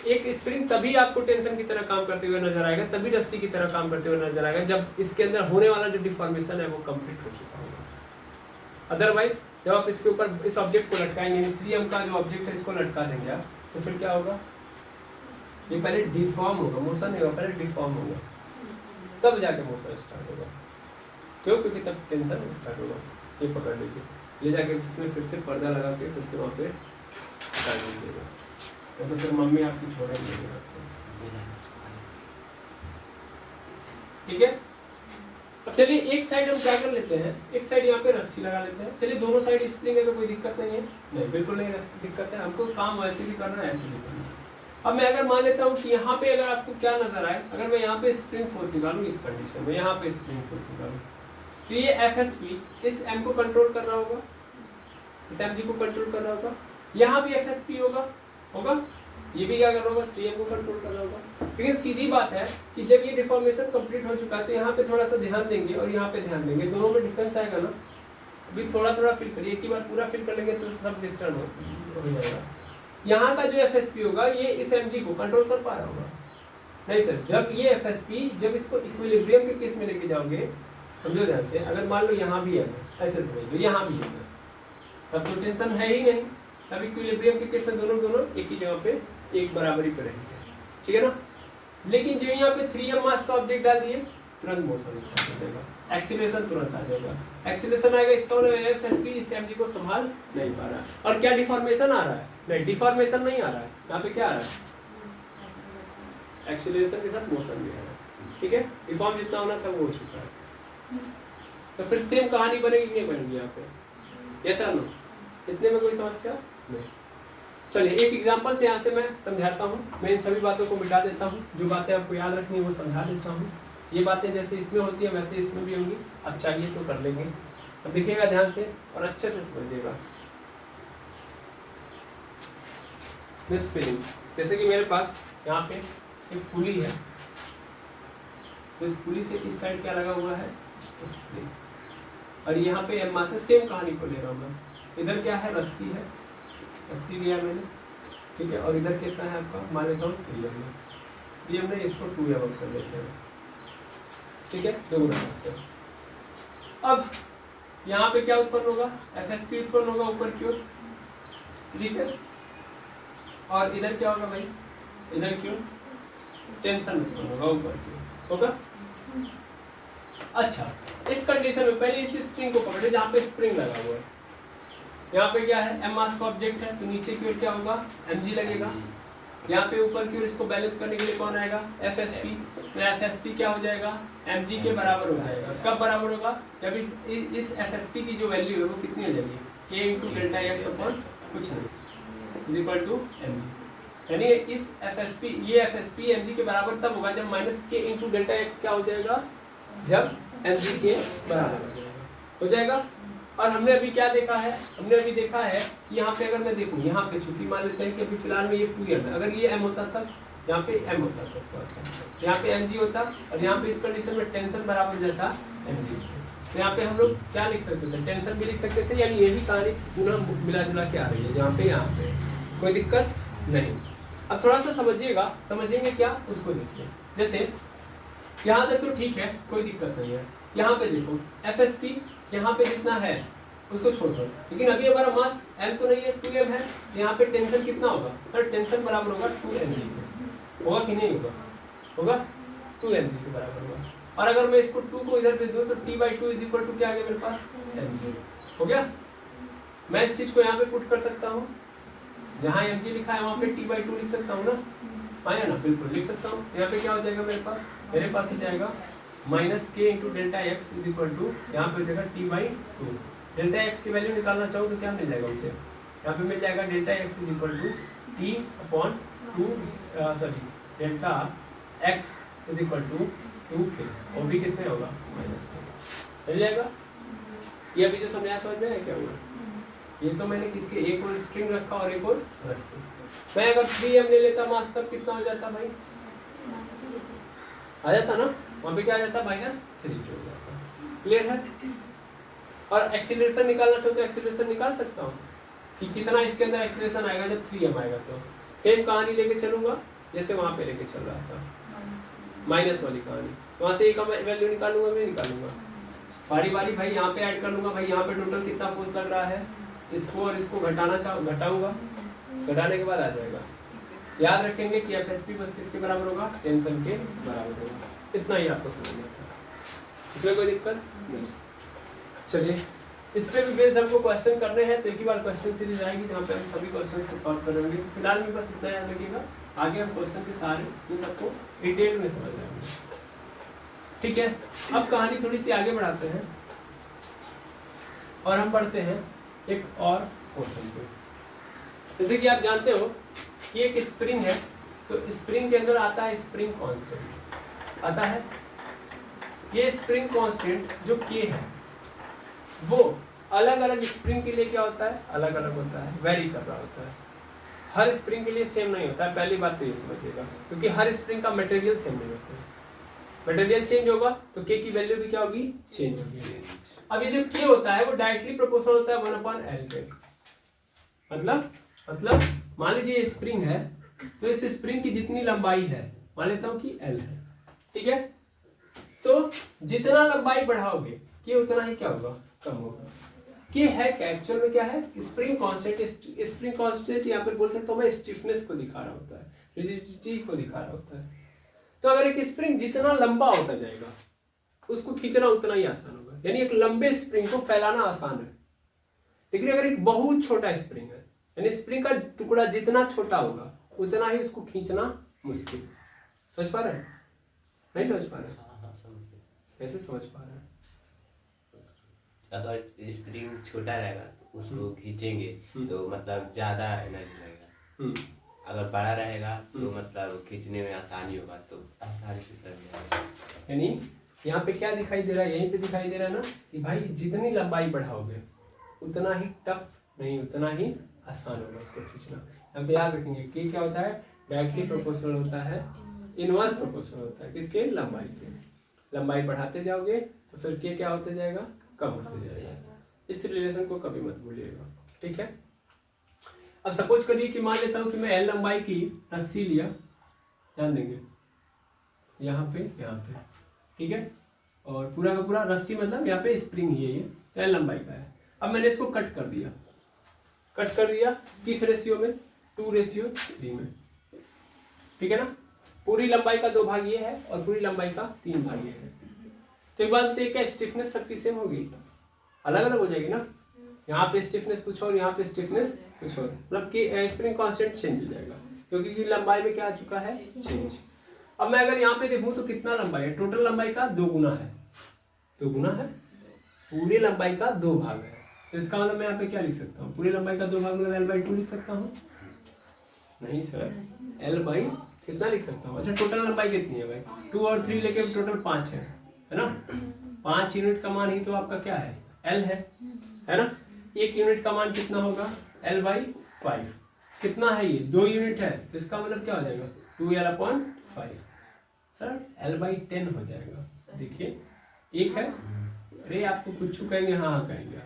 एक स्प्रिंग तभी आपको टेंशन की तरह काम करते हुए नजर आएगा, तभी रस्सी की तरह काम करते हुए नजर आएगा, जब इसके अंदर होने वाला जो डिफॉर्मेशन है वो कंप्लीट हो चुका होगा। अदरवाइज जब आप इसके ऊपर इस ऑब्जेक्ट को लटकाएंगे, 3M का जो ऑब्जेक्ट है इसको लटका देंगे आप, तो फिर क्या होगा, ये पहले डिफॉर्म होगा, मोशन नहीं होगा, पहले डिफॉर्म होगा, तब जाके मोशन स्टार्ट होगा। क्यों, क्योंकि तब टेंशन स्टार्ट होगा। ये पकड़ लीजिए, ले जाके इसमें फिर से पर्दा लगा के फिर से वहाँ पे डाल दीजिएगा, तो फिर मम्मी आपकी छोड़ेंगे आपको। ठीक है, अब चलिए एक साइड हम क्या कर लेते हैं, एक साइड यहाँ पे रस्सी लगा लेते हैं। चलिए दोनों साइड स्प्रिंग है तो कोई दिक्कत नहीं है, नहीं बिल्कुल नहीं दिक्कत है, हमको काम वैसे भी करना है, ऐसे भी करना है। अब मैं अगर मान लेता हूँ कि यहाँ पे अगर आपको क्या नजर आए, अगर मैं यहाँ पे स्प्रिंग फोर्स निकालूँ इस कंडीशन में, यहाँ पे स्प्रिंग फोर्स निकालूँ, तो ये FSP इस M को कंट्रोल कर रहा होगा, इस mg को कंट्रोल कर रहा होगा, यहाँ भी FSP होगा, ये भी क्या कर रहा होगा, 3M को कंट्रोल कर रहा होगा। लेकिन सीधी बात है कि जब ये डिफॉर्मेशन कंप्लीट हो चुका है तो यहाँ पे थोड़ा सा ध्यान देंगे और यहाँ पे ध्यान देंगे, दोनों में डिफरेंस आएगा ना। अभी थोड़ा थोड़ा फील करिए, एक ही बार पूरा फील कर लेंगे तो सब डिस्टर्ब हो जाएगा। यहाँ का जो FSP होगा ये इस mg को कंट्रोल कर पा रहा होगा, नहीं सर, जब ये FSP जब इसको इक्विलिब्रियम के केस में लेके जाओगे, समझो ध्यान से, अगर मान लो यहाँ भी है, ऐसे समझ लो यहाँ भी है, तब तो टेंशन है ही नहीं, तब इक्विलिब्रियम के केस में दोनों एक ही जगह पे एक बराबरी पे रहेंगे, ठीक है ना। लेकिन जो यहाँ पे 3M मास का ऑब्जेक्ट डाल दिए, तुरंत मोशन स्टार्ट हो जाएगा, एक्सीलरेशन तुरंत आ जाएगा, एक्सीलरेशन आएगा, इसका मतलब FSP इस mg को संभाल नहीं पा रहा। और क्या डिफॉर्मेशन आ रहा है, नहीं डिफॉर्मेशन नहीं आ रहा है, यहाँ पे क्या आ रहा है, एक्सीलरेशन के साथ मोशन भी आ रहा है। ठीक है, डिफॉर्म जितना होना था वो हो चुका है, तो फिर सेम कहानी बनेगी नहीं बनेगी यहाँ पे, ऐसा ना, इतने में कोई समस्या नहीं। चलिए एक एग्जांपल से यहाँ से मैं समझाता हूँ, मैं इन सभी बातों को मिटा देता हूँ, जो बातें आपको याद रखनी है वो समझा देता हूँ। ये बातें जैसे इसमें होती है वैसे इसमें भी होंगी, अब चाहिए तो कर लेंगे। अब देखिएगा ध्यान से और अच्छे से समझिएगा। विथ फीलिंग, जैसे कि मेरे पास यहाँ पे एक पुली है, तो इस पुली से इस साइड क्या लगा हुआ है, स्प्रिंग, और यहाँ पे एम मास से सेम कहानी को ले रहा हूँ मैं। इधर क्या है, रस्सी है, रस्सी लिया मैंने, ठीक है, और इधर कितना है आपका, मान लेता हूँ 3M ने इसको 2M कर देते हैं, ठीक है, दोगुना से। अब यहाँ पे क्या उत्पन्न होगा, FSP उत्पन्न होगा ऊपर की ओर, ठीक है, और इधर क्या होगा भाई, इधर क्यों टेंशन उत्पन्न होगा ऊपर की ओर, होगा। अच्छा, इस कंडीशन में पहले इस स्प्रिंग को पकड़े जहाँ पे स्प्रिंग लगा हुआ है, यहाँ पे क्या है, M मास का ऑब्जेक्ट है, तो नीचे की ओर क्या होगा, mg लगेगा, यहाँ पे ऊपर की ओर इसको बैलेंस करने के लिए कौन आएगा, FSP, तो FSP क्या हो जाएगा, mg के बराबर हो जाएगा। कब बराबर होगा, जब इस FSP की जो वैल्यू है वो कितनी हो जाएगी, K into delta x upon कुछ नहीं इज इक्वल टू mg, यानी इस FSP ये FSP mg के बराबर तब होगा जब minus K into delta x क्या हो जाएगा, जब mg के बराबर हो जाएगा। और हमने अभी क्या देखा है, हमने अभी देखा है कि यहाँ पे अगर मैं देखूँ यहाँ पे चूंकि मान लेते हैं कि अभी फिलहाल में ये 2m है, अगर ये m होता था यहाँ पे m होता था, यहाँ पे mg होता और यहाँ पे इस कंडीशन में टेंशन बराबर हो जाता mg। तो यहाँ पे हम लोग क्या लिख सकते थे, टेंशन भी लिख सकते थे, यानी यही कहानी पुनः मिला जुला के आ रही है जहाँ पे यहाँ पे कोई दिक्कत नहीं। अब थोड़ा सा समझिएगा, समझेंगे क्या उसको देखिए। जैसे यहाँ तक तो ठीक है, कोई दिक्कत नहीं है। यहाँ पे देखो FSP यहाँ पे जितना है उसको छोड़ दो, लेकिन अभी हमारा मास m तो नहीं है, 2m है। यहाँ पे टेंशन कितना होगा सर, टेंशन बराबर होगा 2mg होगा कि नहीं होगा, होगा 2mg के बराबर होगा। और अगर मैं इसको 2 को इधर भेज दूँ तो t/2 इज इक्वल टू क्या आ गया मेरे पास, mg हो गया। मैं इस चीज को यहाँ पे पुट कर सकता हूँ, जहाँ mg लिखा है वहाँ पे t/2 लिख सकता हूँ ना, हाँ या ना, बिल्कुल लिख सकता हूँ। यहाँ पे क्या हो जाएगा मेरे पास हो जाएगा minus K into delta x is equal to, यहाँ पे हो जाएगा t/2। डेल्टा एक्स की वैल्यू निकालना चाहूँ तो क्या मिल जाएगा मुझे, यहाँ पे मिल जाएगा delta x is equal to t/2 sorry delta x is equal to 2k, और भी किस में होगा माइनस में, मिल जाएगा। ये अभी जो समझाया समझ में है क्या हुआ, ये तो मैंने किसके एक और स्ट्रिंग रखा और एक और रस्सी। मैं अगर 3m ले लेता मास तब कितना हो जाता भाई, आ जाता ना, वहाँ पे क्या आ जाता -3 हो जाता। क्लियर है। और एक्सीलरेशन निकालना चाहो तो एक्सीलरेशन निकाल सकता हूँ कि कितना इसके अंदर एक्सीलरेशन आएगा जब 3m आएगा। तो सेम कहानी लेके चलूंगा जैसे वहाँ पे लेके चल रहा था, माइनस वाली कहानी। वहाँ से एक वैल्यू निकालूंगा, मैं निकालूंगा बारी बारी भाई, यहाँ पे ऐड कर लूंगा भाई, यहाँ पे टोटल कितना फोर्स लग रहा है, इसको और इसको घटाऊंगा, घटाने के बाद आ जाएगा। याद रखेंगे कि FSP बस किसके बराबर होगा, टेंशन के बराबर होगा। इतना ही आपको समझना था, इसमें कोई दिक्कत नहीं। चलिए इस पे भी बेस्ड हमको क्वेश्चन करने हैं, तो एक ही बार क्वेश्चन सीरीज आएगी जहाँ पे हम सभी क्वेश्चंस को सॉल्व करेंगे। फिलहाल में बस इतना याद रखिएगा, आगे हम क्वेश्चन के सारे ये सबको डिटेल में समझ जाएंगे। ठीक है, अब कहानी थोड़ी सी आगे बढ़ाते हैं और हम पढ़ते हैं एक और क्वेश्चन पे। जैसे कि आप जानते हो कि एक स्प्रिंग है, तो स्प्रिंग के अंदर आता है स्प्रिंग कांस्टेंट आता है। ये स्प्रिंग कांस्टेंट जो K है वो अलग अलग स्प्रिंग के लिए क्या होता है, अलग अलग होता है, वेरी कर रहा होता है। हर स्प्रिंग के लिए सेम नहीं होता है, पहली बात तो ये समझिएगा, क्योंकि हर स्प्रिंग का मटेरियल सेम नहीं होता है। मटेरियल चेंज होगा तो K की वैल्यू भी क्या होगी, चेंज होगी। अब ये जो K होता है वो डायरेक्टली प्रोपोर्शनल होता है 1/L के। मतलब मान लीजिए स्प्रिंग है, तो इस स्प्रिंग की जितनी लंबाई है, मान लेता हूं कि L है, ठीक है, तो जितना लंबाई बढ़ाओगे K उतना ही क्या होगा, कम होगा। K है क्या, एक्चुअल में क्या है, स्प्रिंग कांस्टेंट। स्प्रिंग कांस्टेंट यहाँ पर बोल सकता हूँ मैं स्टिफनेस को दिखा रहा होता है, रिजिडिटी को दिखा रहा होता है। तो अगर एक स्प्रिंग जितना लंबा होता जाएगा उसको खींचना उतना ही आसान होगा, यानी एक लंबे स्प्रिंग को फैलाना आसान है। लेकिन अगर एक बहुत छोटा स्प्रिंग है, यानी स्प्रिंग का टुकड़ा जितना छोटा होगा उतना ही उसको खींचना मुश्किल। समझ पा रहे हैं, नहीं समझ पा रहे हैं, कैसे समझ पा रहे हैं। अगर स्प्रिंग छोटा रहेगा तो उसको खींचेंगे तो मतलब ज्यादा एनर्जी लगेगा, अगर बड़ा रहेगा तो मतलब खींचने में आसानी होगा, तो आसानी से कर जाएगा। यानी यहाँ पे क्या दिखाई दे रहा है, यहीं पे दिखाई दे रहा है ना कि भाई जितनी लंबाई बढ़ाओगे उतना ही टफ नहीं, उतना ही आसान होगा उसको खींचना। यहाँ पे याद रखेंगे कि क्या होता है, डायरेक्टली प्रोपोर्शनल होता है, इनवर्स प्रोपोर्शनल होता है किसके, लंबाई के। लंबाई बढ़ाते जाओगे तो फिर के क्या होते जाएगा, कम होते जाएगा। इस रिलेशन को कभी मत भूलिएगा, ठीक है। अब सपोज करिए कि मान लेता हूँ कि मैं L लंबाई की रस्सी लिया, ध्यान देंगे यहाँ पे, ठीक है, और पूरा का पूरा रस्सी मतलब यहाँ पे स्प्रिंग ही है, ये तो L लंबाई का है। अब मैंने इसको कट कर दिया किस रेशियो में, 2:3 में, ठीक है ना। पूरी लंबाई का 2 भाग ये है और पूरी लंबाई का 3 भाग ये है। तो एक बात बताइए, क्या स्टिफनेस सबकी सेम होगी, अलग अलग हो जाएगी ना। यहाँ पे स्टिफनेस कुछ और, यहाँ पे स्टिफनेस कुछ और, मतलब कि स्प्रिंग कांस्टेंट चेंज हो जाएगा क्योंकि लंबाई में क्या आ चुका है, चेंज। अब मैं अगर यहाँ पे देखूँ तो कितना लंबाई है, टोटल लंबाई का 2 गुना है, पूरी लंबाई का 2 भाग है। तो इसका मतलब मैं यहाँ पे क्या लिख सकता हूँ, पूरी लंबाई का 2 भाग में L/2 लिख सकता हूँ, नहीं सर, L बाई कितना लिख सकता हूँ? अच्छा टोटल लंबाई कितनी है भाई? 2 और 3 लेके टोटल 5 है ना? 5 यूनिट का मान ही तो आपका क्या है? L है ना? 1 यूनिट का मान कितना होगा? L by 5। कितना है ये? 2 यूनिट है, तो इसका मतलब क्या हो जाएगा? 2L/5 सर L बाई 10 हो जाएगा। देखिए एक है, अरे आपको कुछ कहेंगे, हाँ कहेंगे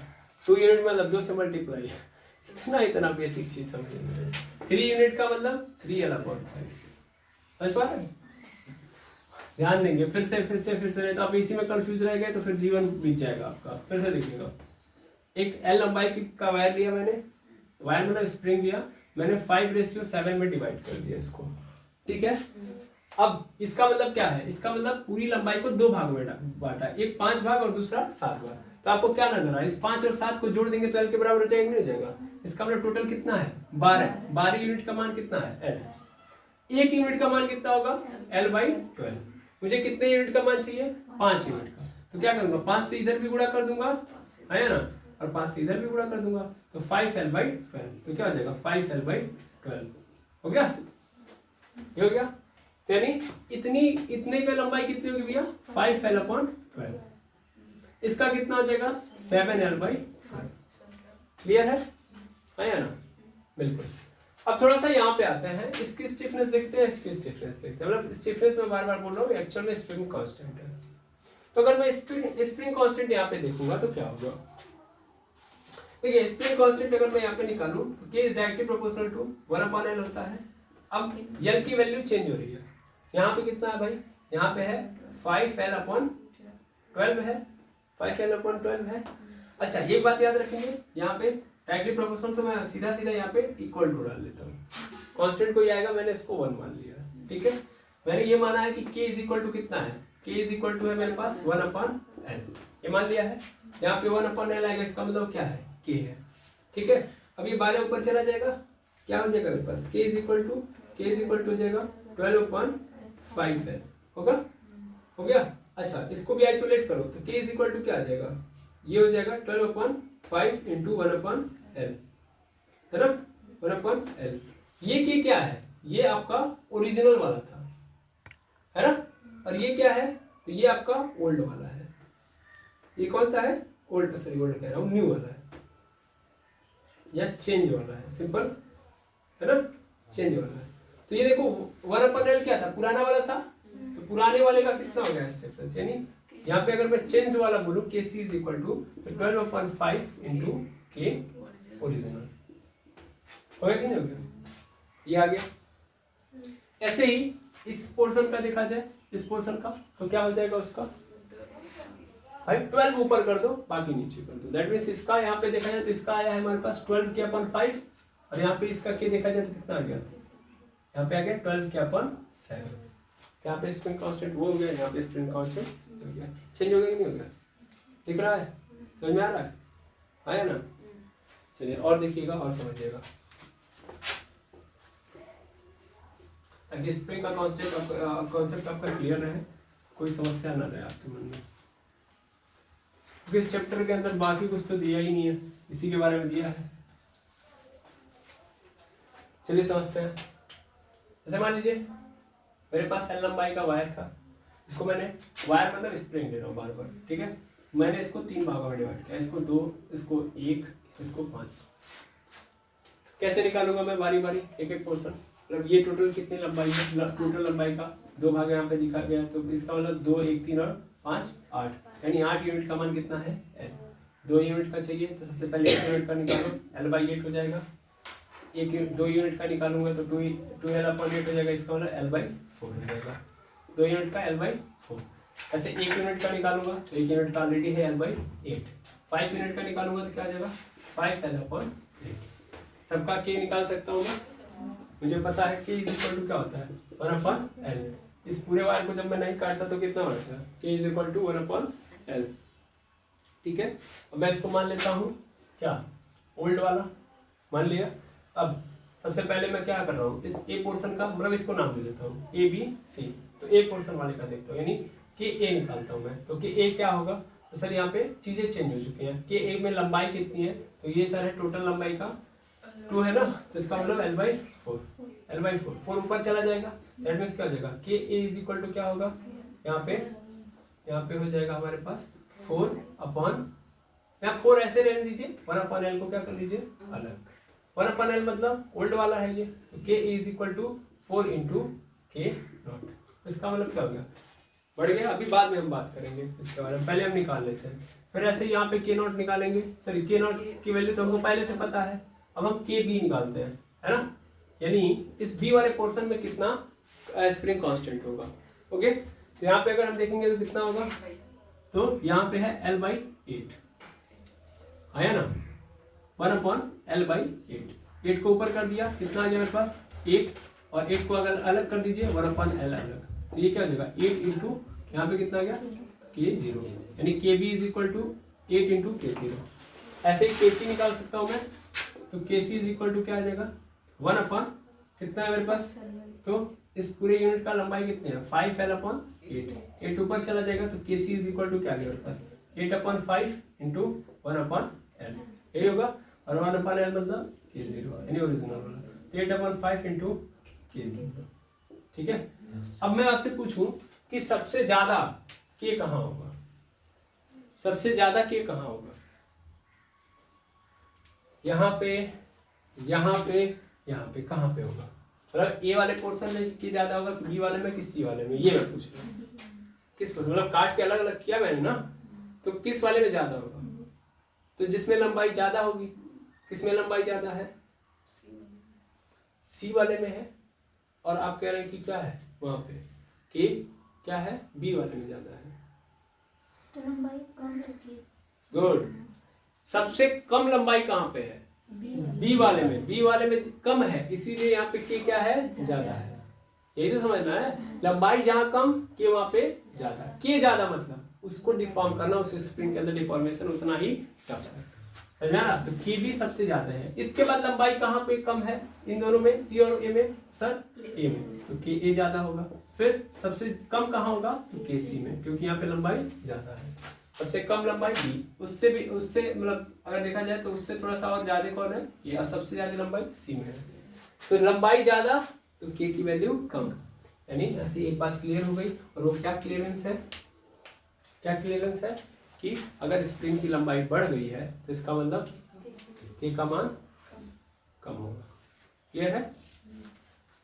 2 यूनिट मतलब 2 से मल्टीप्लाई, इतना बेसिक चीज समझेंगे। 3 यूनिट का मतलब 3L/5 समझ पा रहे हैं? ध्यान देंगे फिर से नहीं तो आप इसी में कंफ्यूज रह गए तो फिर जीवन बीत जाएगा आपका। फिर से देखिएगा, एक L लंबाई का वायर लिया मैंने, वायर मतलब स्प्रिंग लिया मैंने, 5:7 में डिवाइड कर दिया इसको, ठीक है। अब इसका मतलब क्या है? इसका मतलब पूरी लंबाई को 2 भाग में बांटा, एक 5 भाग और दूसरा 7 भाग। तो आपको क्या नजर आया? इस 5 और 7 को जोड़ देंगे तो L के बराबर हो जाएगा, नहीं हो जाएगा? इसका मतलब टोटल कितना है? 12 यूनिट का मान कितना है? L। 1 यूनिट का मान कितना होगा? L/12। मुझे कितने यूनिट का मान चाहिए? 5 यूनिट का। तो क्या करूंगा? 5 से इधर भी गुणा कर दूंगा, है ना, और 5 से इधर भी गुणा कर दूंगा, तो 5L/12। तो क्या हो जाएगा? 5L/12 हो गया? ये हो गया। यानी इतने का लंबाई कितनी होगी भैया? 5L/12। इसका कितना हो जाएगा? 7L/12। क्लियर है ना? बिल्कुल। अब थोड़ा सा यहाँ पे आते हैं, इसकी स्टिफनेस देखते हैं, इसकी स्टिफनेस देखते हैं। मतलब स्टिफनेस में बार बार बोल रहा हूँ, एक्चुअल में स्प्रिंग कांस्टेंट है। तो अगर मैं स्प्रिंग कांस्टेंट यहाँ पे देखूंगा तो क्या होगा? देखिए स्प्रिंग कांस्टेंट अगर मैं यहाँ पे निकालूं तो K is directly proportional to 1/L होता है। अब L की वैल्यू चेंज हो रही है। यहाँ पे कितना है भाई? यहाँ पे है 5L/12 है, 5L/12 है। अच्छा एक बात याद रखेंगे, यहाँ पे डायरेक्टली प्रोपोर्शनल से मैं सीधा यहाँ पे इक्वल टू डाल लेता हूँ। कांस्टेंट को ये आएगा, मैंने इसको 1 मान लिया, ठीक है। मैंने ये माना है कि K इज इक्वल टू कितना है? K इज इक्वल टू है मेरे पास 1/L, ये मान लिया है। यहाँ पे 1/L आएगा, इसका मतलब क्या है? K है, ठीक है। अब ये 12 ऊपर चला जाएगा, क्या हो जाएगा मेरे पास? K इज इक्वल टू हो जाएगा 12/5L होगा, हो गया। अच्छा इसको भी आइसोलेट करो तो K इज इक्वल टू क्या आ जाएगा? ये हो जाएगा 12/5 इंटू 1/L, है ना, 1/L। ये K क्या है? ये आपका ओरिजिनल वाला था, है ना, और ये क्या है? तो ये आपका ओल्ड वाला है। ये कौन सा है? ओल्ड, सॉरी ओल्ड कह रहा हूँ, न्यू वाला है या चेंज वाला है, सिंपल है ना, चेंज वाला है। तो ये देखो 1/L क्या था? पुराना वाला था, तो पुराने वाले का कितना हो गया स्टिफनेस? यानी यहाँ पे अगर मैं चेंज वाला बोलूँ KC is equal to 12/5 into K original, हो गया कि नहीं हो गया? ये आ गया। ऐसे ही इस पोर्शन का देखा जाए, इस पोर्शन का तो क्या हो जाएगा उसका? भाई 12 ऊपर कर दो, बाकी नीचे कर दो। दैट मीन्स इसका यहाँ पे देखा जाए तो इसका आया है हमारे पास 12K/5, और यहाँ पे इसका K देखा जाए तो कितना आ गया? यहाँ पे आ गया 12K/7। यहाँ पे स्प्रिंग कांस्टेंट वो हो गया, यहाँ पे स्प्रिंग कांस्टेंट हो गया। चेंज हो गया कि नहीं हो गया? दिख रहा है? समझ में आ रहा है? आया ना? चलिए और देखिएगा और समझिएगा, ताकि स्प्रिंग का कॉन्सेप्ट आपका क्लियर रहे, कोई समस्या ना रहे आपके मन में। क्योंकि इस चैप्टर के अंदर बाकी कुछ तो दिया ही नहीं है, इसी के बारे में दिया है। चलिए समझते हैं। जैसे मान लीजिए मेरे पास L लंबाई का वायर था, इसको मैंने, वायर मतलब स्प्रिंग ले रहा हूँ बार बार, ठीक है। मैंने इसको 3 भागों में डिवाइड किया, इसको 2, इसको 1, इसको 5। कैसे निकालूंगा मैं? बारी बारी एक एक पोर्शन। मतलब ये टोटल कितनी लंबाई है? टोटल लंबाई का 2 भाग यहाँ पे दिखा गया, तो इसका मतलब 2, 1, 3 और 5, 8, यानी 8 यूनिट का मान कितना है? L। 2 यूनिट का चाहिए तो सबसे पहले 1 यूनिट का निकालो, L/8 हो जाएगा। 2 यूनिट का निकालूंगा तो 2L/8 हो जाएगा, इसका मतलब L/4 हो जाएगा। 2 यूनिट का L/4। ऐसे 1 यूनिट का निकालूंगा तो 1 यूनिट का ऑलरेडी है L/8। 5 यूनिट का निकालूंगा तो क्या आ जाएगा? 5L/8। सबका K निकाल सकता हूँ मैं, मुझे पता है K इज इक्वल टू क्या होता है? 1/L। इस पूरे वायर को जब मैं नहीं काटता तो कितना होता है? K is equal to 1/L, ठीक है। अब मैं इसको मान लेता हूँ क्या? ओल्ड वाला मान लिया। अब सबसे पहले मैं क्या कर रहा हूँ? इस A पोर्शन का, मतलब इसको नाम दे देता हूँ ABC। तो A पोर्शन वाले का देखता हूँ, यानी KA निकालता हूँ मैं। तो KA क्या होगा? तो सर यहाँ पे चीजें चेंज हो चुकी हैं। KA में लंबाई कितनी है? तो ये सर है टोटल लंबाई का 2 है ना, तो इसका मतलब L/4, L/4, 4 ऊपर चला जाएगा, दैट मीन्स क्या हो जाएगा के ए इज इक्वल टू क्या होगा, यहाँ पे हो जाएगा हमारे पास 4 अपॉन, यहाँ 4 ऐसे रहने दीजिए, 1/L को क्या कर लीजिए अलग, 1/L मतलब ओल्ड वाला है ये, तो के इज इक्वल टू 4 इंटू के नॉट, इसका मतलब क्या हो गया, बढ़ गया। अभी बाद में हम बात करेंगे इसके बारे में, पहले हम निकाल लेते हैं। फिर ऐसे यहाँ पे के नॉट निकालेंगे, सॉरी के नॉट की वैल्यू तो हमको पहले से पता है, अब हम के बी निकालते हैं, है ना, यानी इस बी वाले पोर्शन में कितना स्प्रिंग कांस्टेंट होगा। ओके, तो यहाँ पे अगर हम देखेंगे तो कितना होगा, तो यहाँ पे है L/8 आया ना, 1/L/8, 8 को ऊपर कर दिया, कितना आ गया मेरे पास 8, और 8 को अगर अलग कर दीजिए 1/L अलग, तो ये क्या हो जाएगा 8 इंटू यहाँ पे कितना आ गया K0, यानी KB is equal to 8 into K0। ऐसे ही KC निकाल सकता हूँ मैं, तो KC इज इक्वल टू क्या आ जाएगा 1/, कितना है मेरे पास, तो इस पूरे यूनिट का लंबाई कितने हैं 5L/8, 8 ऊपर चला जाएगा, तो KC इज इक्वल टू क्या आ गया मेरे पास 8/5 इंटू 1/L, यही होगा, और 1/L मतलब K0 यानी ओरिजिनल वाला, तो 8/5 इंटू K0, ठीक है। अब मैं आपसे पूछूं कि सबसे ज्यादा के कहाँ होगा, सबसे ज्यादा के कहाँ होगा, यहाँ पे, यहाँ पे, यहाँ पे, कहाँ पे होगा, मतलब ए वाले पोर्शन में की ज्यादा होगा कि बी वाले में कि सी वाले में, ये मैं पूछ रहा हूँ, किस पोर्शन, मतलब काट के अलग अलग किया मैंने ना, तो किस वाले में ज्यादा होगा, तो जिसमें लंबाई ज्यादा होगी, किसमें लंबाई ज्यादा है, सी वाले में है, और आप कह रहे हैं कि क्या है वहां पे के क्या है बी वाले में ज्यादा है, तो लंबाई कम रखिए। गुड, सबसे कम लंबाई कहाँ पे है बी वाले में, बी वाले में कम है, इसीलिए यहाँ पे के क्या है ज्यादा है, यही तो समझना है, लंबाई जहाँ कम के वहां पे ज्यादा, के ज्यादा मतलब उसको डिफॉर्म करना, उस स्प्रिंग के अंदर डिफॉर्मेशन उतना ही टफ है, समझा ना, तो के भी सबसे ज्यादा है। इसके बाद लंबाई कहाँ पे कम है इन दोनों में, सी और ए में, सर ए में, तो के ए ज्यादा होगा, फिर सबसे कम कहाँ होगा तो के सी में, क्योंकि यहाँ पे लंबाई ज्यादा है, सबसे कम लंबाई बी, उससे भी, उससे मतलब अगर देखा जाए तो उससे थोड़ा सा और ज्यादा कौन है ये, और सबसे ज्यादा लंबाई सी में है, तो लंबाई ज्यादा तो के की वैल्यू कम, यानी ऐसी एक बात क्लियर हो गई। और वो क्या क्लियरेंस है, क्या क्लियरेंस है कि अगर स्प्रिंग की लंबाई बढ़ गई है तो इसका मतलब के का मान कम होगा, क्लियर है,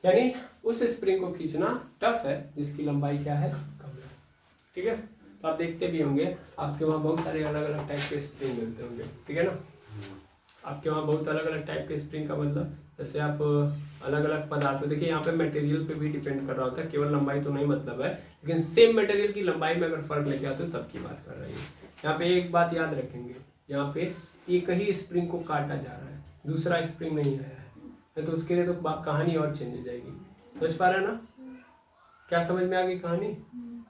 यानी उस स्प्रिंग को खींचना टफ है जिसकी लंबाई क्या है कम है, ठीक है। तो आप देखते भी होंगे आपके वहाँ बहुत सारे अलग अलग टाइप के स्प्रिंग मिलते होंगे, ठीक है ना, आपके वहाँ बहुत अलग अलग टाइप के स्प्रिंग का मतलब, जैसे आप अलग अलग पदार्थ, देखिए यहाँ पे मटेरियल पे भी डिपेंड कर रहा होता है, केवल लंबाई तो नहीं मतलब है, लेकिन सेम मटेरियल की लंबाई में अगर फर्क लेके आते हो तब की बात कर रहे हैं। यहाँ पे एक बात याद रखेंगे, यहाँ पे एक ही स्प्रिंग को काटा जा रहा है, दूसरा स्प्रिंग नहीं आया है, तो उसके लिए तो कहानी और चेंज हो जाएगी, समझ पा रहे हैं ना, क्या समझ में आ गई कहानी,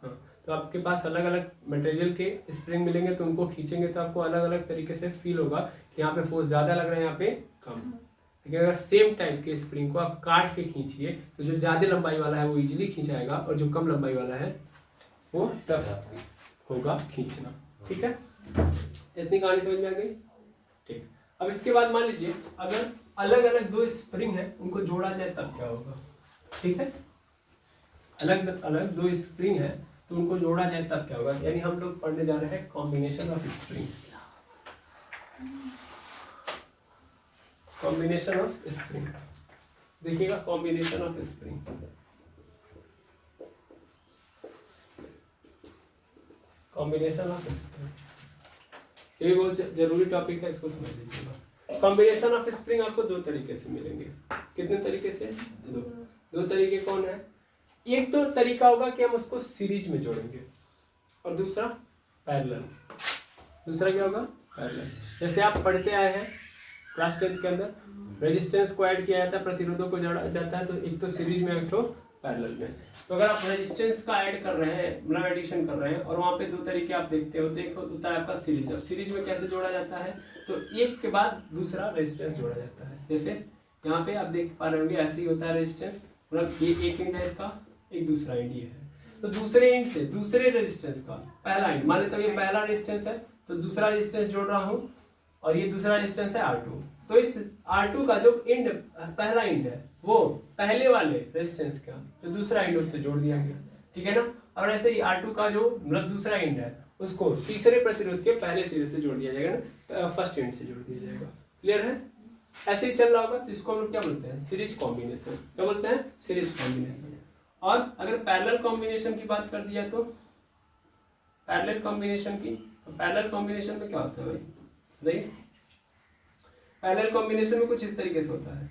हाँ। तो आपके पास अलग अलग मटेरियल के स्प्रिंग मिलेंगे, तो उनको खींचेंगे तो आपको अलग अलग तरीके से फील होगा कि यहाँ पे फोर्स ज़्यादा लग रहा है, यहाँ पे कम, लेकिन अगर सेम टाइप के स्प्रिंग को आप काट के खींचिए तो जो ज़्यादा लंबाई वाला है वो इजीली खींचाएगा, और जो कम लंबाई वाला है वो टफ होगा खींचना, ठीक है, इतनी कहानी समझ में आ गई, ठीक। अब इसके बाद मान लीजिए अगर अलग अलग दो स्प्रिंग है उनको जोड़ा जाए तब क्या होगा, ठीक है, अलग अलग दो स्प्रिंग है तो उनको जोड़ा जाए तब क्या होगा, यानी हम लोग पढ़ने जा रहे हैं combination of spring, combination of spring, देखिएगा combination of spring, combination of spring, ये भी बहुत जरूरी टॉपिक है, इसको समझ लीजिएगा। कॉम्बिनेशन ऑफ स्प्रिंग आपको दो तरीके से मिलेंगे, कितने तरीके से, दो तरीके कौन है, एक तो तरीका होगा कि हम उसको सीरीज में जोड़ेंगे, और दूसरा पैरेलल, दूसरा क्या होगा पैरेलल, जैसे आप पढ़ते आए हैं क्लास 10th के अंदर रेजिस्टेंस को ऐड किया जाता है, प्रतिरोधों को जोड़ा जाता है, तो एक तो सीरीज में एक तो पैरेलल में, तो अगर आप रेजिस्टेंस का ऐड कर रहे हैं मतलब एडिशन कर रहे हैं और वहाँ पे दो तरीके आप देखते हो, तो एक होता है आपका सीरीज, अब सीरीज में कैसे जोड़ा जाता है, तो एक के बाद दूसरा रेजिस्टेंस जोड़ा जाता है, जैसे यहाँ पे आप देख पा रहे होंगे ऐसे ही होता है रेजिस्टेंस, मतलब ये एक एंड है इसका, एक दूसरा एंड ये है, तो दूसरे एंड से दूसरे रेजिस्टेंस का पहला एंड, मान लेते हो ये पहला रेजिस्टेंस है तो दूसरा रेजिस्टेंस जोड़ रहा हूँ, और ये दूसरा रेजिस्टेंस है R2। तो इस R2 का जो इंड पहला इंड है वो पहले वाले रेजिस्टेंस का जो दूसरा इंड उससे जोड़ दिया गया, ठीक है ना। और ऐसे ही R2 का जो मतलब दूसरा इंड है उसको तीसरे प्रतिरोध के पहले सिरे से जोड़ दिया जाएगा ना, फर्स्ट इंड से जोड़ दिया जाएगा। क्लियर है? ऐसे ही चल रहा होगा तो इसको हम लोग क्या बोलते हैं? Series combination. क्या बोलते हैं? Series combination. और अगर पैरेलल कॉम्बिनेशन की बात कर दिया तो पैरेलल कॉम्बिनेशन की, तो पैरेलल कॉम्बिनेशन में क्या होता है भाई? देखिए पैरेलल कॉम्बिनेशन में कुछ इस तरीके से होता है,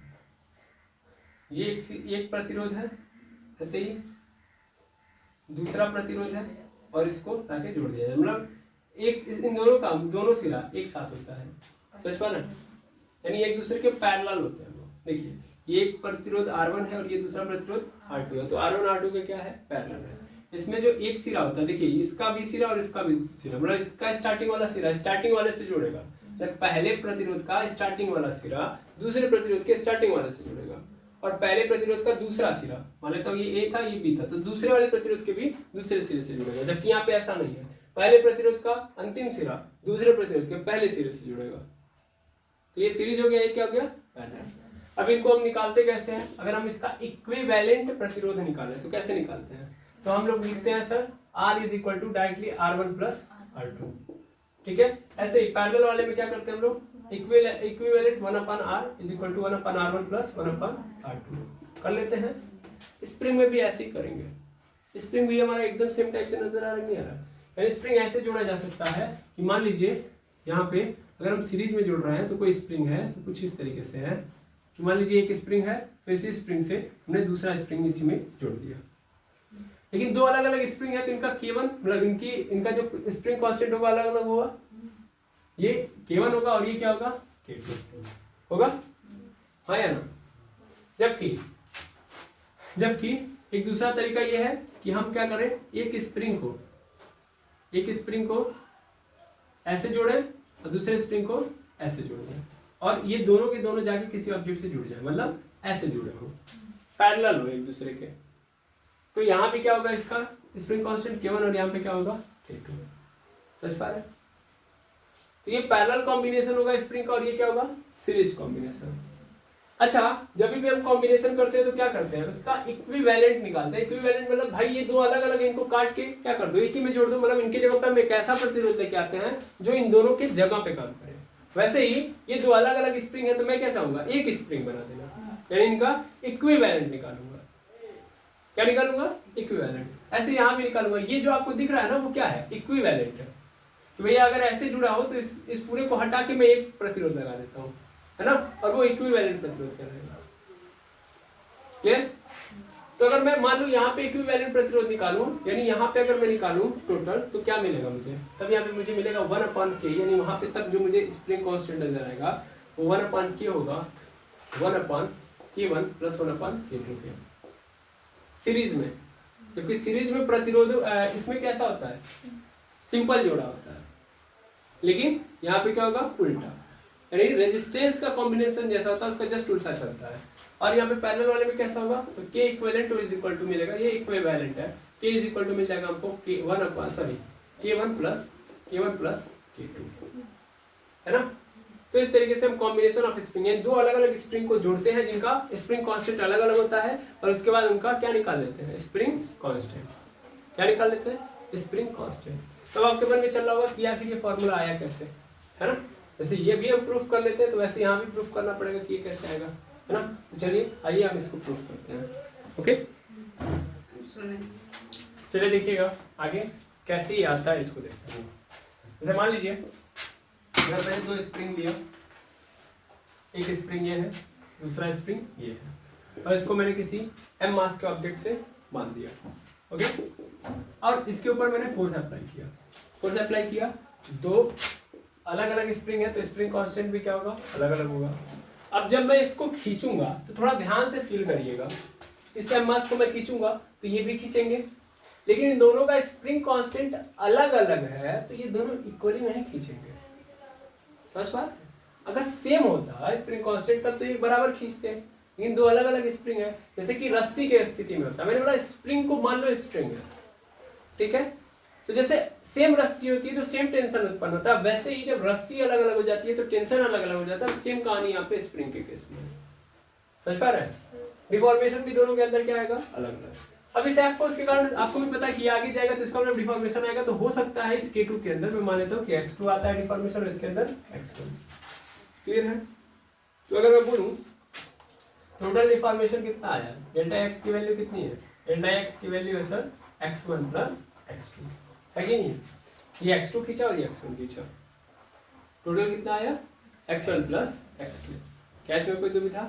ये एक प्रतिरोध है, ऐसे ही दूसरा प्रतिरोध है और इसको लाके जोड़ दिया जाए, मतलब इन दोनों का दोनों सिरा एक साथ होता है, समझ पा रहे? यानी एक दूसरे के पैरेलल होते हैं वो। देखिए ये एक प्रतिरोध R1 है और ये दूसरा प्रतिरोध R2 है, तो R1 R2 के क्या है? पैरेलल है। इसमें जो एक सिरा होता है, देखिए इसका भी सिरा और इसका भी सिरा, मतलब इसका स्टार्टिंग वाला सिरा स्टार्टिंग वाले से जोड़ेगा, जब पहले प्रतिरोध का स्टार्टिंग वाला सिरा दूसरे प्रतिरोध के स्टार्टिंग वाले से जुड़ेगा, और पहले प्रतिरोध का दूसरा सिरा, मान लेता हूँ ये A था ये B था, तो दूसरे वाले प्रतिरोध के भी दूसरे सिरे से जुड़ेगा, जबकि यहाँ पे ऐसा नहीं है, पहले प्रतिरोध का अंतिम सिरा दूसरे प्रतिरोध के पहले सिरे से जुड़ेगा। तो ये सीरीज हो गया, ये क्या हो गया? पैरेलल। अब इनको हम निकालते कैसे हैं? अगर हम इसका इक्विवेलेंट प्रतिरोध निकालें तो कैसे निकालते हैं? तो हम लोग लिखते हैं sir R is equal to directly R1 plus R2, ठीक है। ऐसे ही पैरेलल वाले में क्या करते हैं हम लोग? Equivalent 1/R is equal to 1/R1 plus 1/R2 कर लेते हैं। स्प्रिंग में भी ऐसे ही करेंगे। स्प्रिंग भी हमारा एकदम सेम टाइप से नजर आ रहा नहीं आ रहा, यानी स्प्रिंग ऐसे जोड़ा जा सकता है कि मान लीजिए यहाँ पे अगर हम सीरीज में जोड़ रहे हैं तो कोई स्प्रिंग है तो कुछ इस तरीके से है कि मान लीजिए एक स्प्रिंग है, फिर इसी स्प्रिंग से हमने दूसरा स्प्रिंग इसी में जोड़ दिया, लेकिन दो अलग अलग स्प्रिंग है तो इनका K1 मतलब इनका जो स्प्रिंग कांस्टेंट होगा अलग अलग होगा, ये K1 होगा और ये क्या होगा? K2 होगा, हाँ या ना। जबकि एक दूसरा तरीका ये है कि हम क्या करें, एक स्प्रिंग को ऐसे जोड़ें और दूसरे स्प्रिंग को ऐसे जोड़ दें, और ये दोनों के दोनों जाके किसी ऑब्जेक्ट से जुड़ जाए, मतलब ऐसे जुड़े हो, पैरेलल हो एक दूसरे के। तो यहाँ पे क्या होगा? इसका स्प्रिंग कांस्टेंट K1 और यहाँ पे क्या होगा? K2। समझ पा रहे? तो ये पैरेलल कॉम्बिनेशन होगा स्प्रिंग का, और ये क्या होगा? Series combination. अच्छा, जब भी हम कॉम्बिनेशन करते हैं तो क्या करते हैं? उसका इक्विवेलेंट निकालते हैं। इक्विवेलेंट मतलब भाई ये दो अलग अलग, इनको काट के क्या कर दो, एक ही में जोड़ दो, मतलब इनके जगह पर हम एक ऐसा प्रतिरोध लेके आते हैं जो इन दोनों के जगह पे काम करे। वैसे ही ये दो अलग अलग स्प्रिंग है तो मैं क्या चाहूंगा? एक स्प्रिंग बना देना, यानी इनका इक्विवेलेंट निकालूंगा। क्या निकालूंगा? इक्विवेलेंट। ऐसे यहाँ भी निकालूंगा। ये जो आपको दिख रहा है ना वो क्या है? इक्विवेलेंट है। तो भैया अगर ऐसे जुड़ा हो तो इस पूरे को हटा के मैं एक प्रतिरोध लगा देता हूँ, है ना, और वो इक्विवेलेंट प्रतिरोध कहलाएगा। क्लियर? तो अगर मैं मान लूं यहाँ पे इक्विवेलेंट प्रतिरोध निकालूं, यानी यहाँ पे अगर मैं निकालूं टोटल तो क्या मिलेगा मुझे? तब यहाँ पे मुझे मिलेगा 1/K, यानी वहां पे तब जो मुझे स्प्रिंग कांस्टेंट नजर आएगा वो 1/K होगा, 1/K1 प्लस 1/K2 के सीरीज में। जबकि सीरीज में प्रतिरोध इसमें कैसा होता है? सिंपल जोड़ा होता है, लेकिन यहाँ पे क्या होगा? उल्टा, यानी रेजिस्टेंस का कॉम्बिनेशन जैसा होता है उसका जस्ट उल्टा चलता है। और यहाँ पे पैरेलल वाले में कैसा होगा? तो K equivalent is equal to मिलेगा, ये इक्विवेलेंट है, K इज इक्वल टू मिल जाएगा हमको K1 प्लस K2, है ना। तो इस तरीके से हम कॉम्बिनेशन ऑफ स्प्रिंग, दो अलग अलग स्प्रिंग को जोड़ते हैं जिनका स्प्रिंग कांस्टेंट अलग अलग होता है, और उसके बाद उनका क्या निकाल लेते हैं? Spring constant. क्या निकाल लेते हैं? Spring constant. तो आपके मन में चल रहा होगा कि आखिर ये फॉर्मूला आया कैसे, है ना। जैसे ये भी हम प्रूफ कर लेते हैं तो वैसे यहाँ भी प्रूफ करना पड़ेगा कि ये कैसे आएगा, है ना। तो चलिए आइए हम इसको प्रूफ करते हैं। ओके, चलिए देखिएगा आगे कैसे ही आता है, इसको देखते हैं। जैसे मान लीजिए अगर मैंने दो स्प्रिंग दिया, एक स्प्रिंग ये है, दूसरा स्प्रिंग ये है, और इसको मैंने किसी m मास के ऑब्जेक्ट से बांध दिया, ओके। और इसके ऊपर मैंने फोर्स अप्लाई किया। दो अलग अलग स्प्रिंग है तो स्प्रिंग कांस्टेंट भी क्या होगा? अलग अलग होगा। अब जब मैं इसको खींचूंगा तो थोड़ा ध्यान से फील करिएगा, इस m मास को मैं खींचूंगा तो ये भी खींचेंगे, लेकिन इन दोनों का स्प्रिंग कांस्टेंट अलग अलग है तो ये दोनों इक्वली नहीं खींचेंगे। समझ पा? अगर सेम होता स्प्रिंग कांस्टेंट तब तो ये बराबर खींचते हैं, लेकिन दो अलग अलग स्प्रिंग है। जैसे कि रस्सी के स्थिति में होता है, मैंने बोला स्प्रिंग को मान लो स्ट्रिंग है, ठीक है, तो जैसे सेम रस्सी होती है तो सेम टेंशन उत्पन्न होता है, वैसे ही जब रस्सी अलग अलग हो जाती है तो टेंशन अलग अलग हो जाता है। सेम कहानी यहाँ पे स्प्रिंग के केस में। समझ पा रहे हैं? डिफॉर्मेशन भी दोनों के अंदर क्या आएगा, अलग अलग। अब इस एफ फोर्स के कारण आपको भी पता है कि ये आगे जाएगा तो इसका मतलब डिफॉर्मेशन आएगा, तो हो सकता है इस K2 के अंदर मैं मान लेता हूँ कि X2 आता है डिफॉर्मेशन और इसके अंदर X1। क्लियर है? तो अगर मैं बोलूँ टोटल डिफॉर्मेशन कितना आया, डेल्टा एक्स की वैल्यू कितनी है, डेल्टा एक्स की वैल्यू है सर x1 प्लस x2, है कि नहीं? ये x2 खींचा और ये x1 खींचा, टोटल कितना आया x1 प्लस x2। क्या इसमें कोई दुविधा?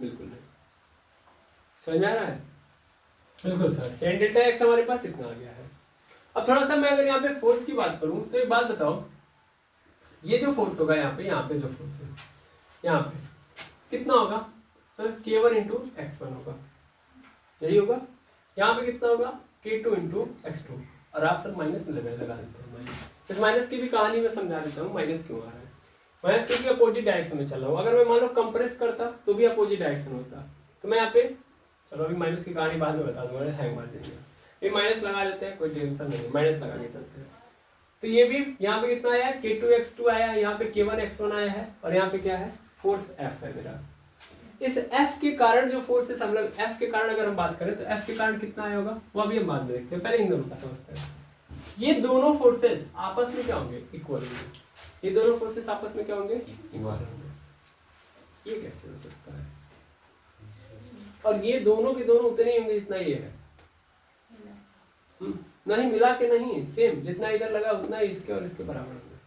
बिल्कुल नहीं। समझ में आ रहा है? बिल्कुल सर। टेन डेल्टा एक्स हमारे पास इतना आ गया है। अब थोड़ा सा मैं अगर यहाँ पे फोर्स की बात करूँ तो एक बात बताओ, ये जो फोर्स होगा यहाँ पे जो फोर्स है यहाँ पे कितना होगा सर, K1 इंटू x1 होगा, यही होगा। यहाँ पे कितना होगा K2 इंटू x2, और आप सब माइनस लगा देते हैं माइनस। इस माइनस की भी कहानी मैं समझा देता हूँ, माइनस क्यों आ रहा है। माइनस क्योंकि अपोजिट डायरेक्शन में चल रहा हूँ। अगर मैं मान लो कंप्रेस करता तो भी अपोजिट डायरेक्शन होता, तो मैं यहाँ पे, चलो अभी माइनस की कहानी बाद में बता दूंगा, हैंग मार देंगे। ये माइनस लगा लेते हैं, कोई टेंशन नहीं, माइनस लगा के चलते हैं। तो ये भी यहाँ पे कितना आया, K2 x2 आया है, यहाँ पे K1 x1 आया है, और यहाँ पे क्या है, फोर्स F है मेरा। इस F के कारण जो फोर्स है, मतलब F के कारण अगर हम बात करें तो F के कारण कितना आया होगा वो अभी हम बाद में देखते हैं, पहले इन दोनों का समझते हैं। ये दोनों फोर्सेस आपस में क्या होंगे, इक्वल होंगे। ये दोनों फोर्सेस आपस में क्या होंगे, इक्वल होंगे। ये कैसे हो सकता है? और ये दोनों के दोनों उतने ही होंगे जितना ये है, नहीं मिला के नहीं, सेम जितना इधर लगा उतना ही इसके और इसके बराबर होंगे,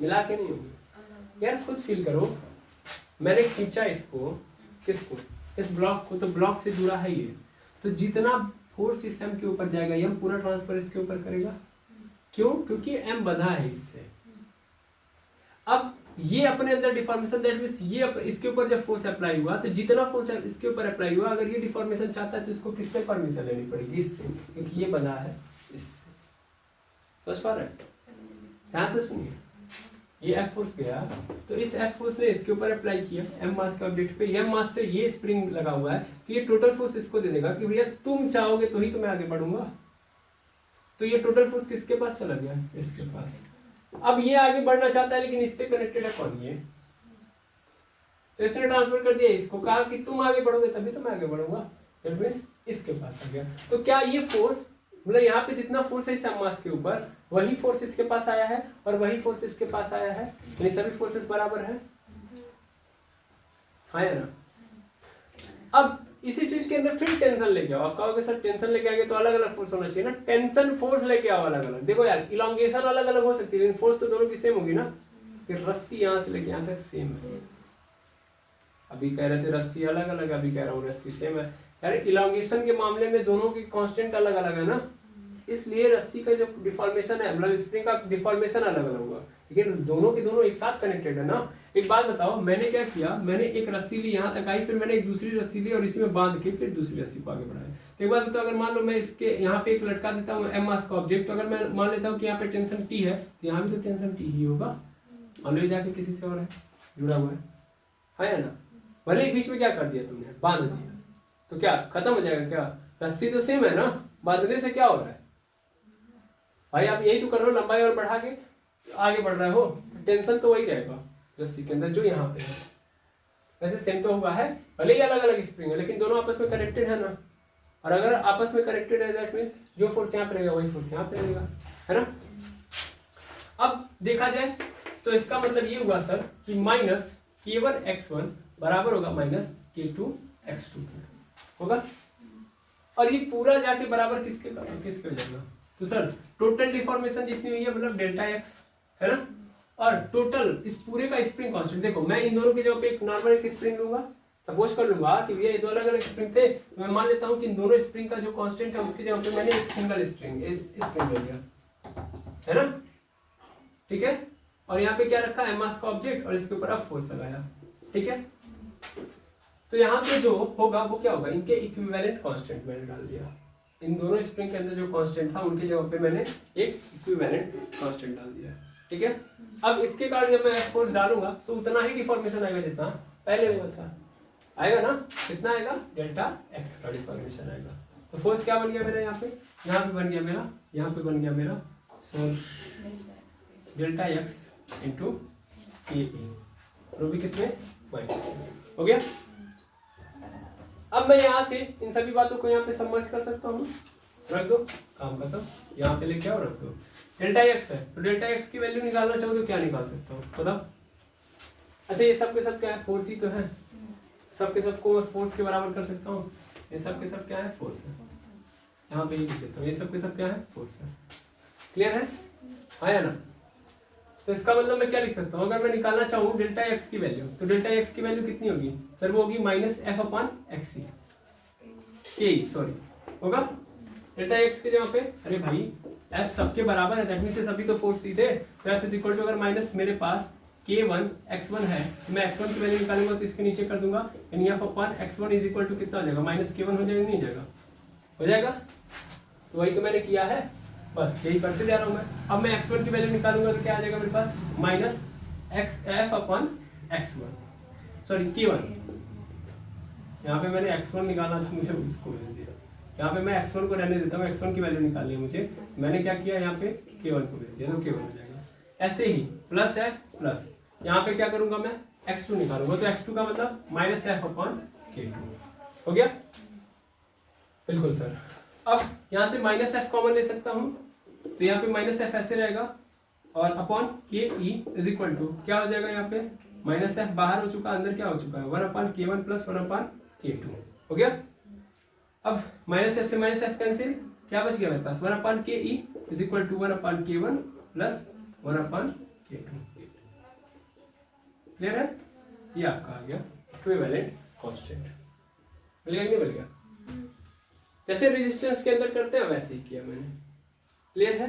मिला के नहीं होंगे। यार खुद फील करो, मैंने खींचा इसको, किसको, इस ब्लॉक को, तो ब्लॉक से जुड़ा है ये, तो जितना फोर्स इस M के ऊपर जाएगा M पूरा ट्रांसफर इसके ऊपर करेगा। क्यों? क्योंकि M बंधा है इससे। अब ये अपने अंदर डिफॉर्मेशन, दैट मींस ये इसके ऊपर जब फोर्स अप्लाई हुआ तो जितना फोर्स इसके ऊपर अप्लाई हुआ, अगर ये डिफॉर्मेशन चाहता है तो इसको किससे परमिशन लेनी पड़ेगी, इससे, क्योंकि ये बंधा है इससे। समझ पा रहे हैं? ध्यान से सुनिए, ये F फोर्स गया तो इस F फोर्स ने इसके ऊपर अप्लाई किया M मास के ऑब्जेक्ट पे, M मास से ये स्प्रिंग लगा हुआ है, तो ये टोटल फोर्स इसको दे देगा कि भैया तुम चाहोगे तो ही तो मैं आगे बढ़ूंगा। तो ये टोटल फोर्स किसके पास चला गया, इसके पास। अब ये आगे बढ़ना चाहता है लेकिन इससे कनेक्टेड है कौन, ये, तो इसने ट्रांसफर कर दिया इसको, कहा कि तुम आगे बढ़ोगे तभी तो मैं आगे बढ़ूंगा, दैट मींस इसके पास आ गया। तो क्या ये फोर्स, मतलब यहाँ पे जितना फोर्स है इस मास के ऊपर, वही फोर्स इसके पास आया है और वही फोर्स इसके पास आया है, ये सभी फोर्सेस बराबर है, हाँ या ना? अब इसी चीज के अंदर फिर टेंशन लेके आओ। आप कहोगे सर टेंशन लेके आएंगे तो अलग अलग फोर्स होना चाहिए ना, टेंशन फोर्स लेके आओ अलग अलग। देखो यार इलोंगेशन अलग अलग हो सकती है लेकिन फोर्स तो दोनों की सेम होगी ना। फिर रस्सी यहाँ से लेके यहाँ तक सेम है, अभी कह रहे थे रस्सी अलग अलग, अभी कह रहा हूँ रस्सी सेम है। यार इलोंगेशन के मामले में दोनों की कांस्टेंट अलग अलग है ना, इसलिए रस्सी का जो डिफॉर्मेशन है, मतलब स्प्रिंग का डिफॉर्मेशन अलग अलग होगा, लेकिन दोनों के दोनों एक साथ कनेक्टेड है ना। एक बात बताओ, मैंने क्या किया, मैंने एक रस्सी ली यहाँ तक आई, फिर मैंने एक दूसरी रस्सी ली और इसी में बांध के फिर दूसरी रस्सी को आगे बढ़ाया। तो एक बात बताओ, अगर मान लो मैं इसके यहाँ पे एक लटका देता हूँ M मास का ऑब्जेक्ट, तो अगर मैं मान लेता हूँ कि यहाँ पे टेंशन T है तो यहाँ भी तो टेंशन T ही होगा, मान लो जाके किसी से और है जुड़ा हुआ है ना। भले ही बीच में क्या कर दिया तुमने, बांध दिया, तो क्या खत्म हो जाएगा क्या? रस्सी तो सेम है ना, बांधने से क्या हो रहा है भाई, आप यही तो कर रहे हो, लंबाई और बढ़ा के आगे बढ़ रहे हो, तो टेंशन तो वही रहेगा रस्सी के अंदर जो यहाँ पे है। वैसे सेम तो हुआ है, भले ही अलग अलग स्प्रिंग है लेकिन दोनों आपस में कनेक्टेड है ना। और अगर आपस में कनेक्टेड है दैट मींस जो फोर्स यहाँ पे रहेगा वही फोर्स यहाँ पे रहेगा, है ना। अब देखा जाए तो इसका मतलब ये हुआ सर कि माइनस K1 x1 बराबर होगा माइनस K2 x2 होगा, और ये पूरा जाके बराबर किसके हो जाएगा, तो सर टोटल डिफॉर्मेशन जितनी हुई है मतलब डेल्टा एक्स है ना, और टोटल इस पूरे का स्प्रिंग कांस्टेंट। देखो मैं इन दोनों की जगह पे एक नॉर्मल एक स्प्रिंग लूंगा, सपोज कर लूंगा कि भैया ये दो अलग अलग स्प्रिंग थे, तो मैं मान लेता हूँ कि इन दोनों स्प्रिंग का जो कांस्टेंट है उसकी जगह पे मैंने एक सिंगल स्प्रिंग स्प्रिंग ले लिया, है ना, ठीक है। और यहाँ पे क्या रखा, M मास का ऑब्जेक्ट और इसके ऊपर अब फोर्स लगाया, ठीक है। तो यहाँ पे जो होगा वो क्या होगा, इनके इक्विवेलेंट कांस्टेंट मैंने डाल दिया, इन दोनों स्प्रिंग के अंदर जो कांस्टेंट था उनकी जगह पे मैंने एक इक्विवेलेंट कांस्टेंट डाल दिया, ठीक है। अब इसके कारण जब मैं फोर्स डालूंगा तो उतना ही डिफॉर्मेशन आएगा जितना पहले हुआ था, आएगा ना, कितना आएगा, डेल्टा एक्स का डिफॉर्मेशन आएगा। तो फोर्स क्या बन गया मेरा, यहाँ पे बन गया मेरा, यहाँ पे बन गया मेरा सो डेल्टा एक्स इंटू के ई, और वो भी किसमें, माइनस में। हो गया। अब मैं यहाँ से इन सभी बातों को यहाँ पे समझ कर सकता हूँ, रख दो, काम खत्म, यहाँ पे लेके आओ, रख दो। डेल्टा एक्स है तो डेल्टा एक्स की वैल्यू निकालना चाहो तो क्या निकाल सकता हूँ बताओ। अच्छा ये सब के सब क्या है, फोर्स ही तो है, सब के सब को फोर्स के बराबर कर सकता हूँ, ये सब के सब क्या है, फोर्स है। यहाँ पे ये लिख देता हूँ, ये सब के सब क्या है, फोर्स है। क्लियर है, आया ना। तो इसका मतलब मैं क्या लिख सकता हूँ, अगर मैं निकालना चाहूँ डेल्टा एक्स की वैल्यू, तो डेल्टा एक्स की वैल्यू कितनी होगी सर, वो होगी माइनस एफ अपॉन एक्स के, सॉरी होगा डेल्टा एक्स के जगह पे, अरे भाई एफ सबके बराबर है, दैट मींस सभी तो फोर्स सीधे, तो एफ इज इक्वल टू, अगर माइनस मेरे पास k1 x1 है तो मैं x1 की वैल्यू निकालूंगा तो इसके नीचे कर दूंगा, यानी F upon x1 is equal to कितना हो जाएगा, माइनस k1 हो जाएगा, नहीं हो जाएगा, हो जाएगा। तो वही तो मैंने किया है, बस यही करते जा रहा हूँ मैं। अब मैं x1 की वैल्यू निकालूंगा तो क्या आ जाएगा मेरे पास, minus x F upon x1, sorry k1, यहाँ पे मैंने x1 निकालना था, मुझे उसको भेज दिया, यहाँ पे मैं x1 को रहने देता हूँ, x1 की वैल्यू निकालनी है मुझे, मैंने क्या किया यहाँ पे k1 को भेज दिया, तो k1 हो जाएगा। ऐसे ही प्लस है प्लस, यहाँ पे क्या करूंगा मैं x2 निकालूंगा, तो x2 का मतलब माइनस एफ अपॉन k2 हो गया। बिल्कुल सर। अब यहाँ से माइनस एफ कॉमन ले सकता हूँ, तो यहाँ पे माइनस एफ ऐसे रहेगा, और upon K E is equal to क्या हो जाएगा, यहाँ पे माइनस एफ बाहर हो चुका, अंदर क्या हो चुका है, 1 upon k1 plus 1 upon k2 हो गया। अब माइनस एफ से माइनस एफ कैंसिल, क्या बच गया मेरे पास, 1 upon K E is equal to 1 upon k1 plus 1 upon k2। Clear है, ये आपका आ गया इक्विवेलेंट कांस्टेंट। मिल गया कि नहीं मिल गया, जैसे रेजिस्टेंस के अंदर करते हैं वैसे ही किया मैंने। क्लियर है,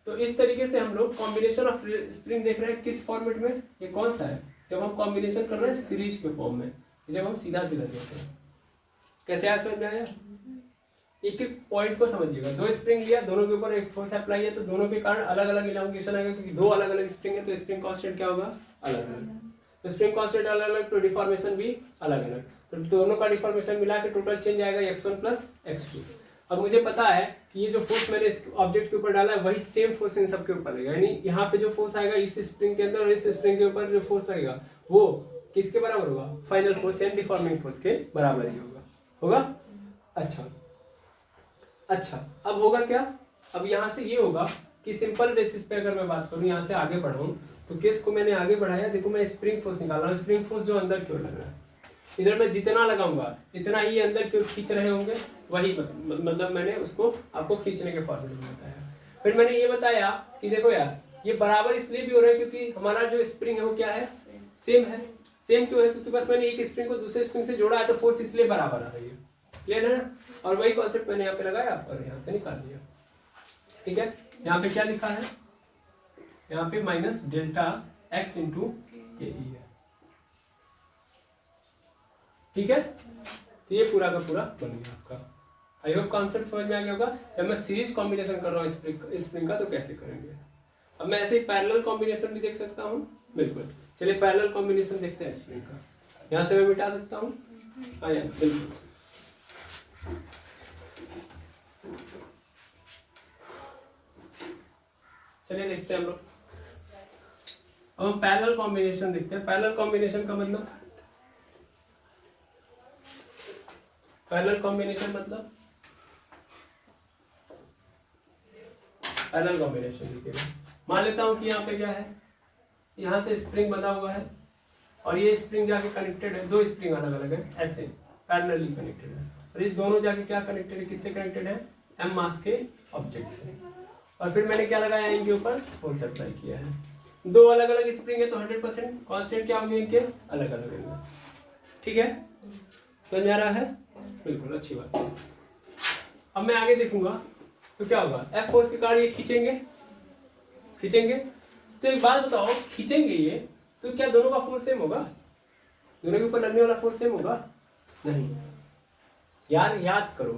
तो इस तरीके से हम लोग कॉम्बिनेशन ऑफ स्प्रिंग देख रहे हैं, किस फॉर्मेट में, ये कौन सा है, जब हम कॉम्बिनेशन कर रहे हैं सीरीज के फॉर्म में, जब हम सीधा सीधा देखते हैं। कैसे आया, समझ में आया, एक एक पॉइंट को समझिएगा। दो स्प्रिंग लिया, दोनों के ऊपर एक फोर्स अप्लाई है, तो दोनों के कारण अलग अलग इलांगेशन आएगा, क्योंकि दो अलग अलग स्प्रिंग है तो स्प्रिंग कांस्टेंट क्या होगा, अलग अलग। तो स्प्रिंग कांस्टेंट अलग अलग, तो डिफॉर्मेशन भी अलग अलग, तो दोनों का डिफॉर्मेशन मिला के टोटल चेंज आएगा x1 प्लस x2। अब मुझे पता है कि ये जो फोर्स मैंने इस ऑब्जेक्ट के ऊपर डाला है वही सेम फोर्स इन सब के ऊपर लगेगा, यानी यहाँ पे जो फोर्स आएगा इस स्प्रिंग के अंदर और इस स्प्रिंग के ऊपर जो फोर्स लगेगा वो किसके बराबर होगा, फाइनल फोर्स यानी डिफॉर्मिंग फोर्स के बराबर ही होगा, होगा। अच्छा अब होगा क्या, अब यहाँ से ये होगा कि सिंपल बेसिस पे अगर मैं बात करूँ, यहाँ से आगे बढ़ाऊँ तो केस को मैंने आगे बढ़ाया, देखो मैं स्प्रिंग फोर्स निकाल रहा हूँ, स्प्रिंग फोर्स जो अंदर की ओर लग रहा है, इधर मैं जितना लगाऊंगा इतना ही अंदर की ओर खींच रहे होंगे, वही मतलब मैंने उसको आपको खींचने के फॉर्मूले में बताया। फिर मैंने ये बताया कि देखो यार ये बराबर इसलिए भी हो रहा है क्योंकि हमारा जो स्प्रिंग है वो क्या है, सेम है। सेम क्यों है, क्योंकि बस मैंने एक स्प्रिंग को दूसरे स्प्रिंग से जोड़ा है, तो फोर्स इसलिए बराबर आ रही है। क्लियर है ना, और वही कॉन्सेप्ट मैंने यहाँ पे लगाया और यहाँ से निकाल लिया। ठीक है, यहाँ पे क्या लिखा है, यहाँ पे माइनस डेल्टा एक्स इंटू के ई है। ठीक है, तो ये पूरा का पूरा बन गया आपका। आई होप कॉन्सेप्ट समझ में आ गया होगा। जब मैं सीरीज कॉम्बिनेशन कर रहा हूँ स्प्रिंग का तो कैसे करेंगे। अब मैं ऐसे ही पैरेलल कॉम्बिनेशन भी देख सकता हूँ, बिल्कुल। चलिए पैरेलल कॉम्बिनेशन देखते हैं स्प्रिंग का। यहाँ से मैं मिटा सकता हूँ, आया बिल्कुल। चलिए देखते हैं हम लोग। अब हम पैरेलल कॉम्बिनेशन देखते हैं। पैरेलल कॉम्बिनेशन का मतलब, पैरेलल कॉम्बिनेशन मतलब पैरेलल कॉम्बिनेशन देखिएगा। मान लेता हूं कि यहाँ पे क्या है, यहाँ से स्प्रिंग बंधा हुआ है और ये स्प्रिंग जाके कनेक्टेड है, दो स्प्रिंग अलग अलग है, ऐसे पैरेलली कनेक्टेड है, और ये दोनों जाके क्या कनेक्टेड है, किससे कनेक्टेड है, एम मास के ऑब्जेक्ट से। और फिर मैंने क्या लगाया, इनके ऊपर फोर्स अप्लाई किया है। दो अलग अलग स्प्रिंग है तो 100% कांस्टेंट क्या होंगे इनके, अलग अलग होंगे। ठीक है, समझ में आ रहा है, बिल्कुल अच्छी बात है। अब मैं आगे देखूंगा तो क्या होगा, एफ फोर्स के कारण ये खींचेंगे, तो एक बात बताओ, खींचेंगे ये तो क्या दोनों का फोर्स सेम होगा, दोनों के ऊपर लगने वाला फोर्स सेम होगा, नहीं। यार याद करो,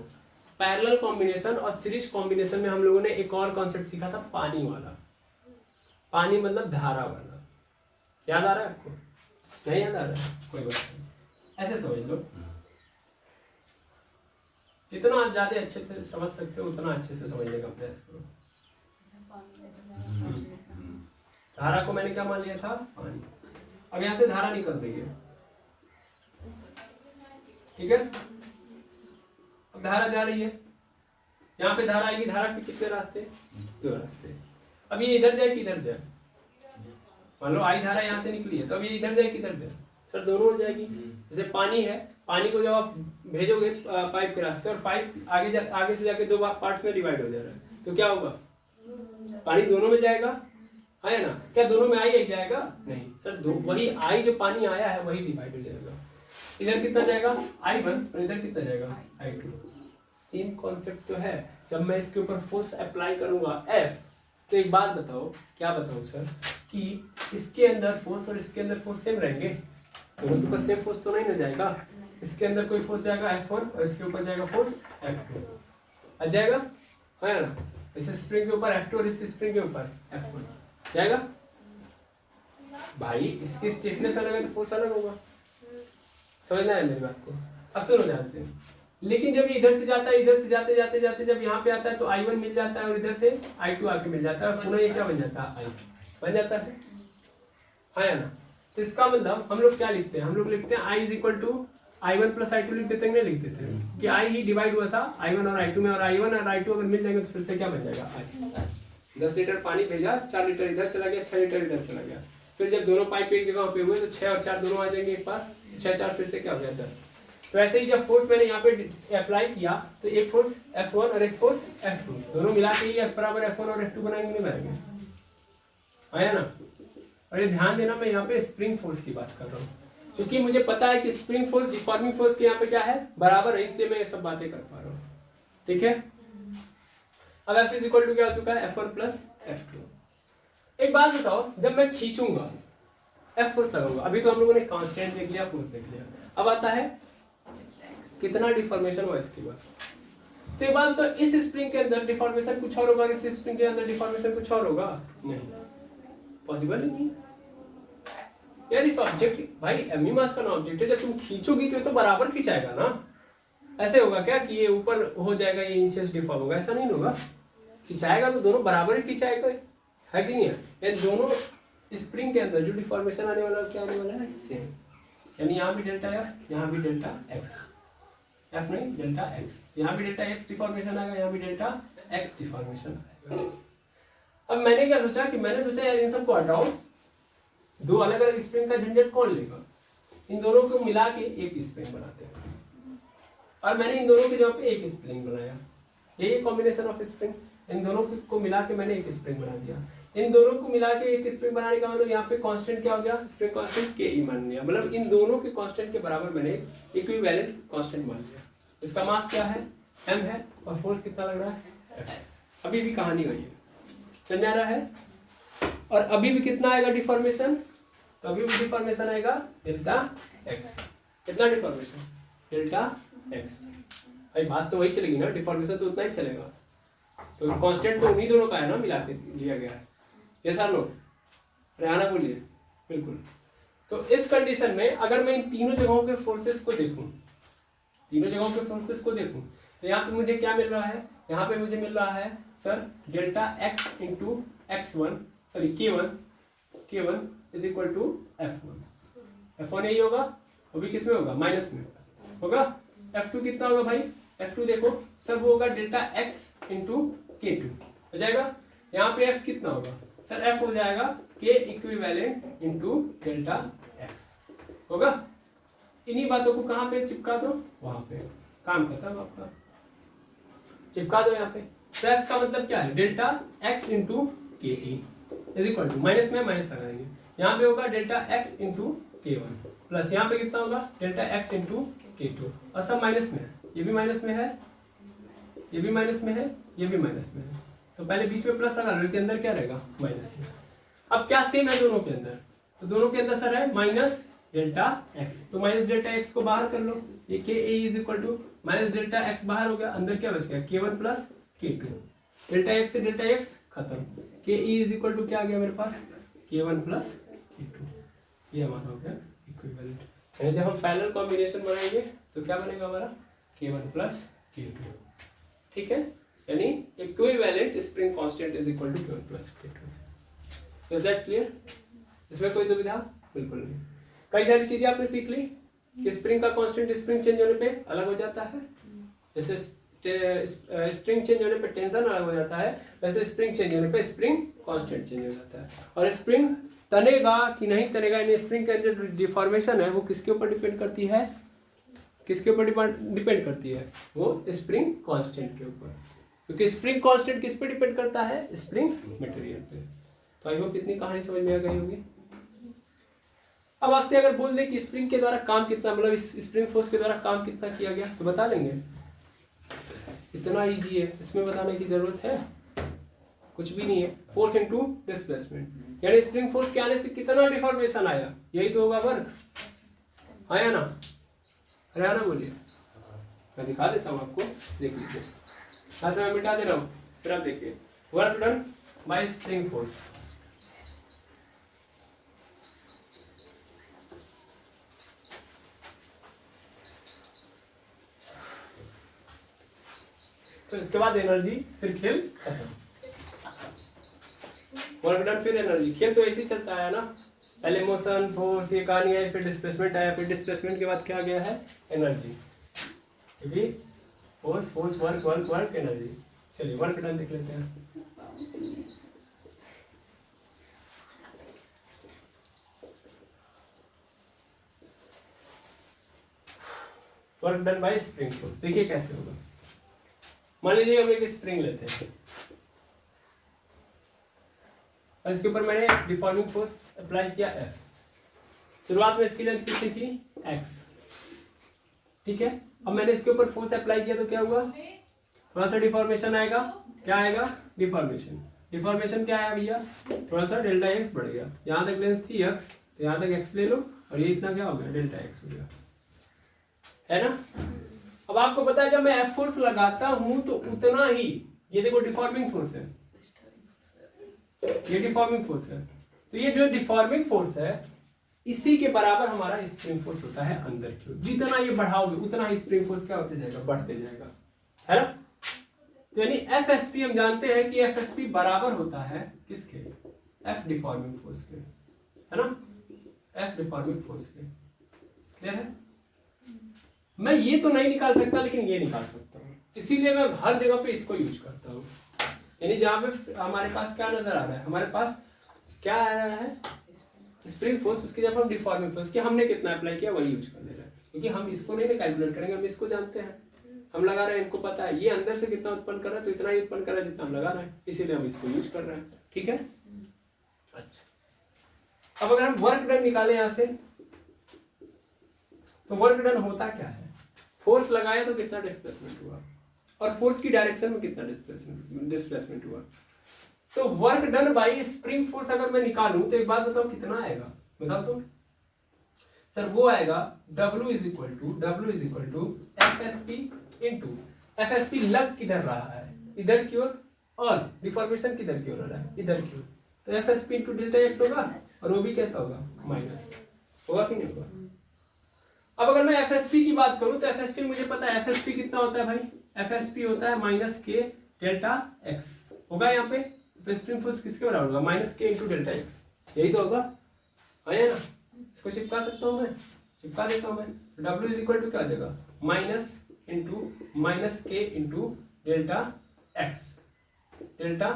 पैरेलल कॉम्बिनेशन और सीरीज कॉम्बिनेशन में हम लोगों ने एक और कॉन्सेप्ट सीखा था, पानी वाला। पानी मतलब धारा वाला, याद आ रहा है आपको, नहीं याद आ रहा है, कोई बात नहीं, ऐसे समझ लो। जितना आप ज्यादा अच्छे से समझ सकते हो उतना अच्छे से समझने का प्रयास करो। धारा को मैंने क्या मान लिया था, पानी। अब यहाँ से धारा निकल रही है, ठीक है। अब धारा जा रही है, यहाँ पे धारा आएगी, धारा के कितने रास्ते, 2 रास्ते। अब ये इधर जाए कि इधर जाए, मान लो आई धारा यहाँ से निकली है, तो अब ये इधर जाए कि इधर जाए, सर दोनों हो जाएगी। जैसे पानी है, पानी को जब आप भेजोगे पाइप के रास्ते, और पाइप आगे से जाके 2 पार्ट्स में डिवाइड हो जा रहा है, तो क्या होगा, पानी दोनों में जाएगा, है ना। क्या दोनों में आई एक जाएगा, नहीं सर, वही आई जो पानी आया है वही डिवाइड हो जाएगा। इधर कितना जाएगा I1 और इधर कितना जाएगा I2। सेम कॉन्सेप्ट तो है। जब मैं इसके ऊपर फोर्स अप्लाई करूंगा F, तो एक बात बताओ, क्या बताऊं सर, कि इसके अंदर फोर्स और इसके अंदर फोर्स सेम रहेंगे, दोनों का सेम फोर्स तो नहीं ना जाएगा। इसके अंदर कोई फोर्स जाएगा F1 और इसके ऊपर जाएगा फोर्स F2, आ जाएगा, है ना। इस स्प्रिंग के ऊपर F2 और इस स्प्रिंग के ऊपर F1 जाएगा। भाई इसकी स्टिफनेस अलग है तो फोर्स अलग होगा, समझना है मेरी बात को। अब सुनो ध्यान से, लेकिन जब ये इधर से जाता है, इधर से जाते जाते जाते जब यहाँ पे आता है तो I1 मिल जाता है और इधर से I2 आके मिल जाता है, और पुनः ये क्या बन जाता है, I बन जाता है ना। तो इसका मतलब हम लोग क्या लिखते हैं, हम लोग लिखते हैं I is equal to I1 plus I2 लिख देते हैं, नहीं लिख देते हैं कि I ही डिवाइड हुआ था I1 और I2 में, और I1 और I2 अगर मिल जाएंगे तो फिर से क्या बन जाएगा, I। 10 लीटर पानी भेजा, 4 लीटर इधर चला गया, 6 लीटर इधर चला गया। फिर जब दोनों पाइप एक जगह पे हुए तो 6 और 4 दोनों आ जाएंगे एक पास, 6 4 फिर से क्या हो गया 10। तो ऐसे ही जब फोर्स मैंने यहाँ पे अप्लाई किया तो एक फोर्स F1 और एक फोर्स F2, दोनों मिला के ही F बराबर F1 और F2 बनाएंगे, नहीं बनाएंगे, आया ना। और ये ध्यान देना, मैं यहाँ पे स्प्रिंग फोर्स की बात कर रहा हूँ, क्योंकि मुझे पता है कि स्प्रिंग फोर्स डिफॉर्मिंग फोर्स के यहाँ पे क्या है, बराबर है, इसलिए मैं ये सब बातें कर पा रहा हूँ, ठीक है। अब F इज इक्वल टू क्या हो चुका है, F1 प्लस F2। एक बात बताओ, जब मैं खींचूंगा F फोर्स लगाऊंगा, अभी तो हम लोगों ने कांस्टेंट देख लिया, फोर्स देख लिया, अब आता है कितना डिफॉर्मेशन हुआ इसके बाद। तो एक बात, तो इस स्प्रिंग के अंदर डिफॉर्मेशन कुछ और होगा, इस स्प्रिंग के अंदर डिफॉर्मेशन कुछ और होगा, नहीं, पॉसिबल ही नहीं है यार। इस ऑब्जेक्ट, भाई एमी मास का ऑब्जेक्ट है, जब तुम खींचोगी तो ये तो बराबर खींचाएगा ना। ऐसे होगा क्या कि ये ऊपर हो जाएगा, ये इंचेस डिफॉर्म होगा, ऐसा नहीं होगा। खिंचाएगा तो दोनों बराबर ही खिंचाएगा, है कि नहीं है। ये दोनों स्प्रिंग के अंदर जो डिफॉर्मेशन आने वाला क्या आने वाला है, सेम। यानी यहाँ भी डेल्टा F, यहाँ भी डेल्टा X, F नहीं डेल्टा X, यहाँ भी डेल्टा X डिफॉर्मेशन आएगा, यहाँ भी डेल्टा X डिफॉर्मेशन आएगा। अब मैंने क्या सोचा कि मैंने सोचा यार इन सबको हटाओ, 2 अलग अलग स्प्रिंग का झंझट कौन लेगा, इन दोनों को मिला के एक स्प्रिंग बनाते हैं। और मैंने इन दोनों के जगह पे एक स्प्रिंग बनाया, ये कॉम्बिनेशन ऑफ स्प्रिंग, इन दोनों को मिला के मैंने एक स्प्रिंग बना दिया। इन दोनों को मिला के एक स्प्रिंग बनाने का मतलब यहाँ पे कांस्टेंट क्या हो गया, स्प्रिंग कांस्टेंट Ke मान लिया, मतलब इन दोनों के कांस्टेंट के बराबर मैंने इक्विवेलेंट कांस्टेंट मान लिया। इसका मास क्या है, m है, और फोर्स कितना लग रहा है, F। अभी भी कहानी वही है, समझ आ रहा है। और अभी भी कितना आएगा डिफॉर्मेशन, तो अभी भी डिफॉर्मेशन आएगा डेल्टा X। कितना डिफॉर्मेशन, डेल्टा X। भाई बात तो वही चलेगी ना, डिफॉर्मेशन तो उतना ही चलेगा, तो कांस्टेंट तो उन्हीं दोनों का है ना, मिला के लिया गया है। ये सार लोग रहना बोलिए, बिल्कुल। तो इस कंडीशन में अगर मैं इन तीनों जगहों के फोर्सेस को देखूं, तो यहाँ पे मुझे क्या मिल रहा है, यहाँ पे मुझे मिल रहा है sir delta X into K1 is equal to F1 यही होगा, वो भी किस में होगा, माइनस में होगा। F2 कितना होगा भाई, F2 देखो सर वो होगा डेल्टा X इंटू K2 हो जाएगा। यहाँ पे F कितना होगा सर, F हो जाएगा K equivalent into delta X होगा। इन्हीं बातों को कहाँ पे चिपका दो, वहां पे, काम खत्म आपका, चिपका दो यहाँ पे। तो F का मतलब क्या है, delta X into Ke is equal to, minus में माइनस लगा देंगे, यहाँ पे होगा delta X into K1 plus यहाँ पे कितना होगा डेल्टा X इंटू K2, और सब माइनस में है, ये भी माइनस में है, ये भी माइनस में है, ये भी माइनस में है। तो पहले बीच में प्लस लगा लो, इसके अंदर क्या रहेगा, माइनस में। अब क्या सेम है दोनों के अंदर, तो दोनों के अंदर सर है माइनस डेल्टा X, तो माइनस डेल्टा X को बाहर कर लो, ये Ke is equal to minus delta X बाहर हो गया, अंदर क्या बच गया K1 plus K2, delta X से डेल्टा X खत्म, Ke इज इक्वल टू क्या आ गया मेरे पास, K1 प्लस K2, ये हमारा हो गया इक्विवेलेंट। यानी जब हम पैरेलल कॉम्बिनेशन बनाएंगे तो क्या बनेगा हमारा, K1 प्लस K2, ठीक है। यानी equivalent spring constant is equal to Q1 प्लस Q2। Is that clear? इसमें कोई दुविधा बिल्कुल नहीं। कई सारी चीजें आपने सीख ली कि स्प्रिंग का कांस्टेंट स्प्रिंग चेंज होने पे अलग हो जाता है, जैसे स्प्रिंग चेंज होने पे टेंशन अलग हो जाता है, वैसे स्प्रिंग चेंज होने पे स्प्रिंग कांस्टेंट चेंज हो जाता है। और स्प्रिंग तनेगा कि नहीं तनेगा, यानी स्प्रिंग का जो डिफॉर्मेशन है वो किसके ऊपर डिपेंड करती है, किसके ऊपर डिपेंड करती है, वो स्प्रिंग कांस्टेंट के ऊपर, क्योंकि स्प्रिंग कांस्टेंट किस पे डिपेंड करता है, स्प्रिंग मटेरियल पे। तो आई होप इतनी कहानी समझ में आ गई होगी। अब आपसे अगर बोल दें कि स्प्रिंग के द्वारा काम कितना, मतलब इस स्प्रिंग फोर्स के द्वारा काम कितना किया गया, तो बता लेंगे? इतना इजी है, इसमें बताने की जरूरत है कुछ भी नहीं है। फोर्स इनटू डिस्प्लेसमेंट, यानी स्प्रिंग फोर्स के आने से कितना डिफॉर्मेशन आया, यही तो होगा वर्क, आया ना? अरे आना बोलिए, मैं दिखा देता हूँ आपको, देख लीजिए। हाँ मैं मिटा दे रहा हूँ, फिर आप देखिए। Work done by spring force, तो इसके बाद एनर्जी, फिर खेल खत्म। वर्क डन फिर एनर्जी, खेल तो ऐसे ही चलता है ना, पहले मोशन फोर्स ये कहानी आई, फिर डिस्प्लेसमेंट आया, फिर डिस्प्लेसमेंट के बाद क्या गया है, एनर्जी। क्योंकि force force work work work energy. चलिए वर्क डन देख लेते हैं। Work done by spring force, देखिए कैसे होगा। मान लीजिए हम एक स्प्रिंग लेते हैं और इसके ऊपर मैंने डिफॉर्मिंग फोर्स अप्लाई किया F। शुरुआत में इसकी लेंथ कितनी थी, x, ठीक है। अब मैंने इसके ऊपर फोर्स अप्लाई किया तो क्या हुआ, थोड़ा सा डिफॉर्मेशन आएगा, क्या आएगा, डिफॉर्मेशन। डिफॉर्मेशन क्या आया भैया, थोड़ा सा डेल्टा x बढ़ गया। यहाँ तक लेंथ थी x, तो यहाँ तक x ले लो और ये इतना क्या हो गया, डेल्टा x हो गया, है ना। अब आपको पता है जब मैं F फोर्स लगाता हूं तो उतना ही, ये देखो डिफॉर्मिंग फोर्स है, ये डिफॉर्मिंग फोर्स है, तो ये जो डिफॉर्मिंग फोर्स है इसी के बराबर हमारा स्प्रिंग फोर्स होता है अंदर की ओर। जितना ये बढ़ाओगे उतना ही स्प्रिंग फोर्स क्या होते जाएगा, बढ़ते जाएगा, है ना। तो यानी FSP हम जानते हैं कि FSP बराबर होता है किसके, F डिफॉर्मिंग फोर्स के, है ना, F डिफॉर्मिंग फोर्स के। क्लियर है? मैं ये तो नहीं निकाल सकता लेकिन ये निकाल सकता हूँ, इसीलिए मैं हर जगह पे इसको यूज करता हूँ। यानी जहाँ पे हमारे पास क्या नजर आ रहा है, हमारे पास क्या आ रहा है, स्प्रिंग फोर्स, उसकी जब हम डिफॉर्मिंग फोर्स की हमने कितना अप्लाई किया वही यूज कर ले रहे हैं, क्योंकि हम इसको नहीं कैलकुलेट करेंगे, हम इसको जानते हैं, हम लगा रहे हैं, इनको पता है ये अंदर से कितना उत्पन्न कर रहा है, तो इतना ही उत्पन्न कर रहा है जितना हम लगा रहे हैं, इसीलिए हम इसको यूज कर रहे हैं, ठीक है। अच्छा, अब अगर हम वर्क डन निकालें यहाँ से, तो वर्क डन होता क्या है, फोर्स लगाया तो कितना डिस्प्लेसमेंट हुआ, और फोर्स की डायरेक्शन में कितना डिस्प्लेसमेंट हुआ। तो work done by spring force अगर मैं निकालूं तो एक बात बताओ कितना आएगा, बताओ तो सर। वो आएगा W is equal to FSP into, FSP लग किधर रहा है, इधर की ओर, और डिफॉर्मेशन किधर की ओर हो रहा है, इधर की ओर, तो FSP इंटू डेल्टा x होगा, और वो भी कैसा होगा, माइनस, होगा कि नहीं होगा। अब अगर मैं FSP की बात करूं तो FSP मुझे पता है, FSP कितना होता है भाई, FSP होता है माइनस के डेल्टा x, होगा यहाँ पे स्प्रिंग फोर्स किसके बराबर होगा, minus K into delta x, यही तो होगा, है ना। इसको चिपका सकता हूँ मैं, चिपका देता हूँ मैं। W इज इक्वल टू क्या हो जाएगा, minus into minus K into delta x, delta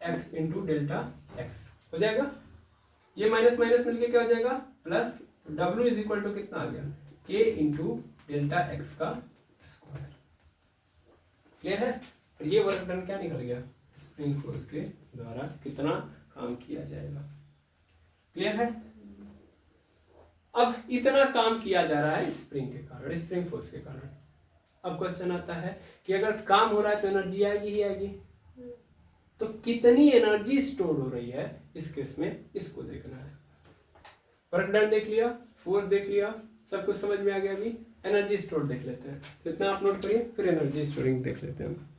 x into delta x हो जाएगा। ये माइनस माइनस मिलके क्या हो जाएगा, प्लस, तो W इज इक्वल टू कितना आ गया, k इंटू डेल्टा x का स्क्वायर। क्लियर है। और ये वर्क डन क्या निकल गया, स्प्रिंग फोर्स के द्वारा कितना काम किया जाएगा। क्लियर है। अब इतना काम किया जा रहा है स्प्रिंग के कारण, स्प्रिंग फोर्स के कारण। अब क्वेश्चन आता है कि अगर काम हो रहा है तो एनर्जी आएगी ही आएगी, तो कितनी एनर्जी स्टोर हो रही है इस केस में, इसको देखना है। वर्क डन देख लिया, फोर्स देख लिया, सब कुछ समझ में आ गया। अभी एनर्जी स्टोर देख लेते हैं, तो इतना आप नोट करिए, फिर एनर्जी स्टोरिंग देख लेते हैं हम।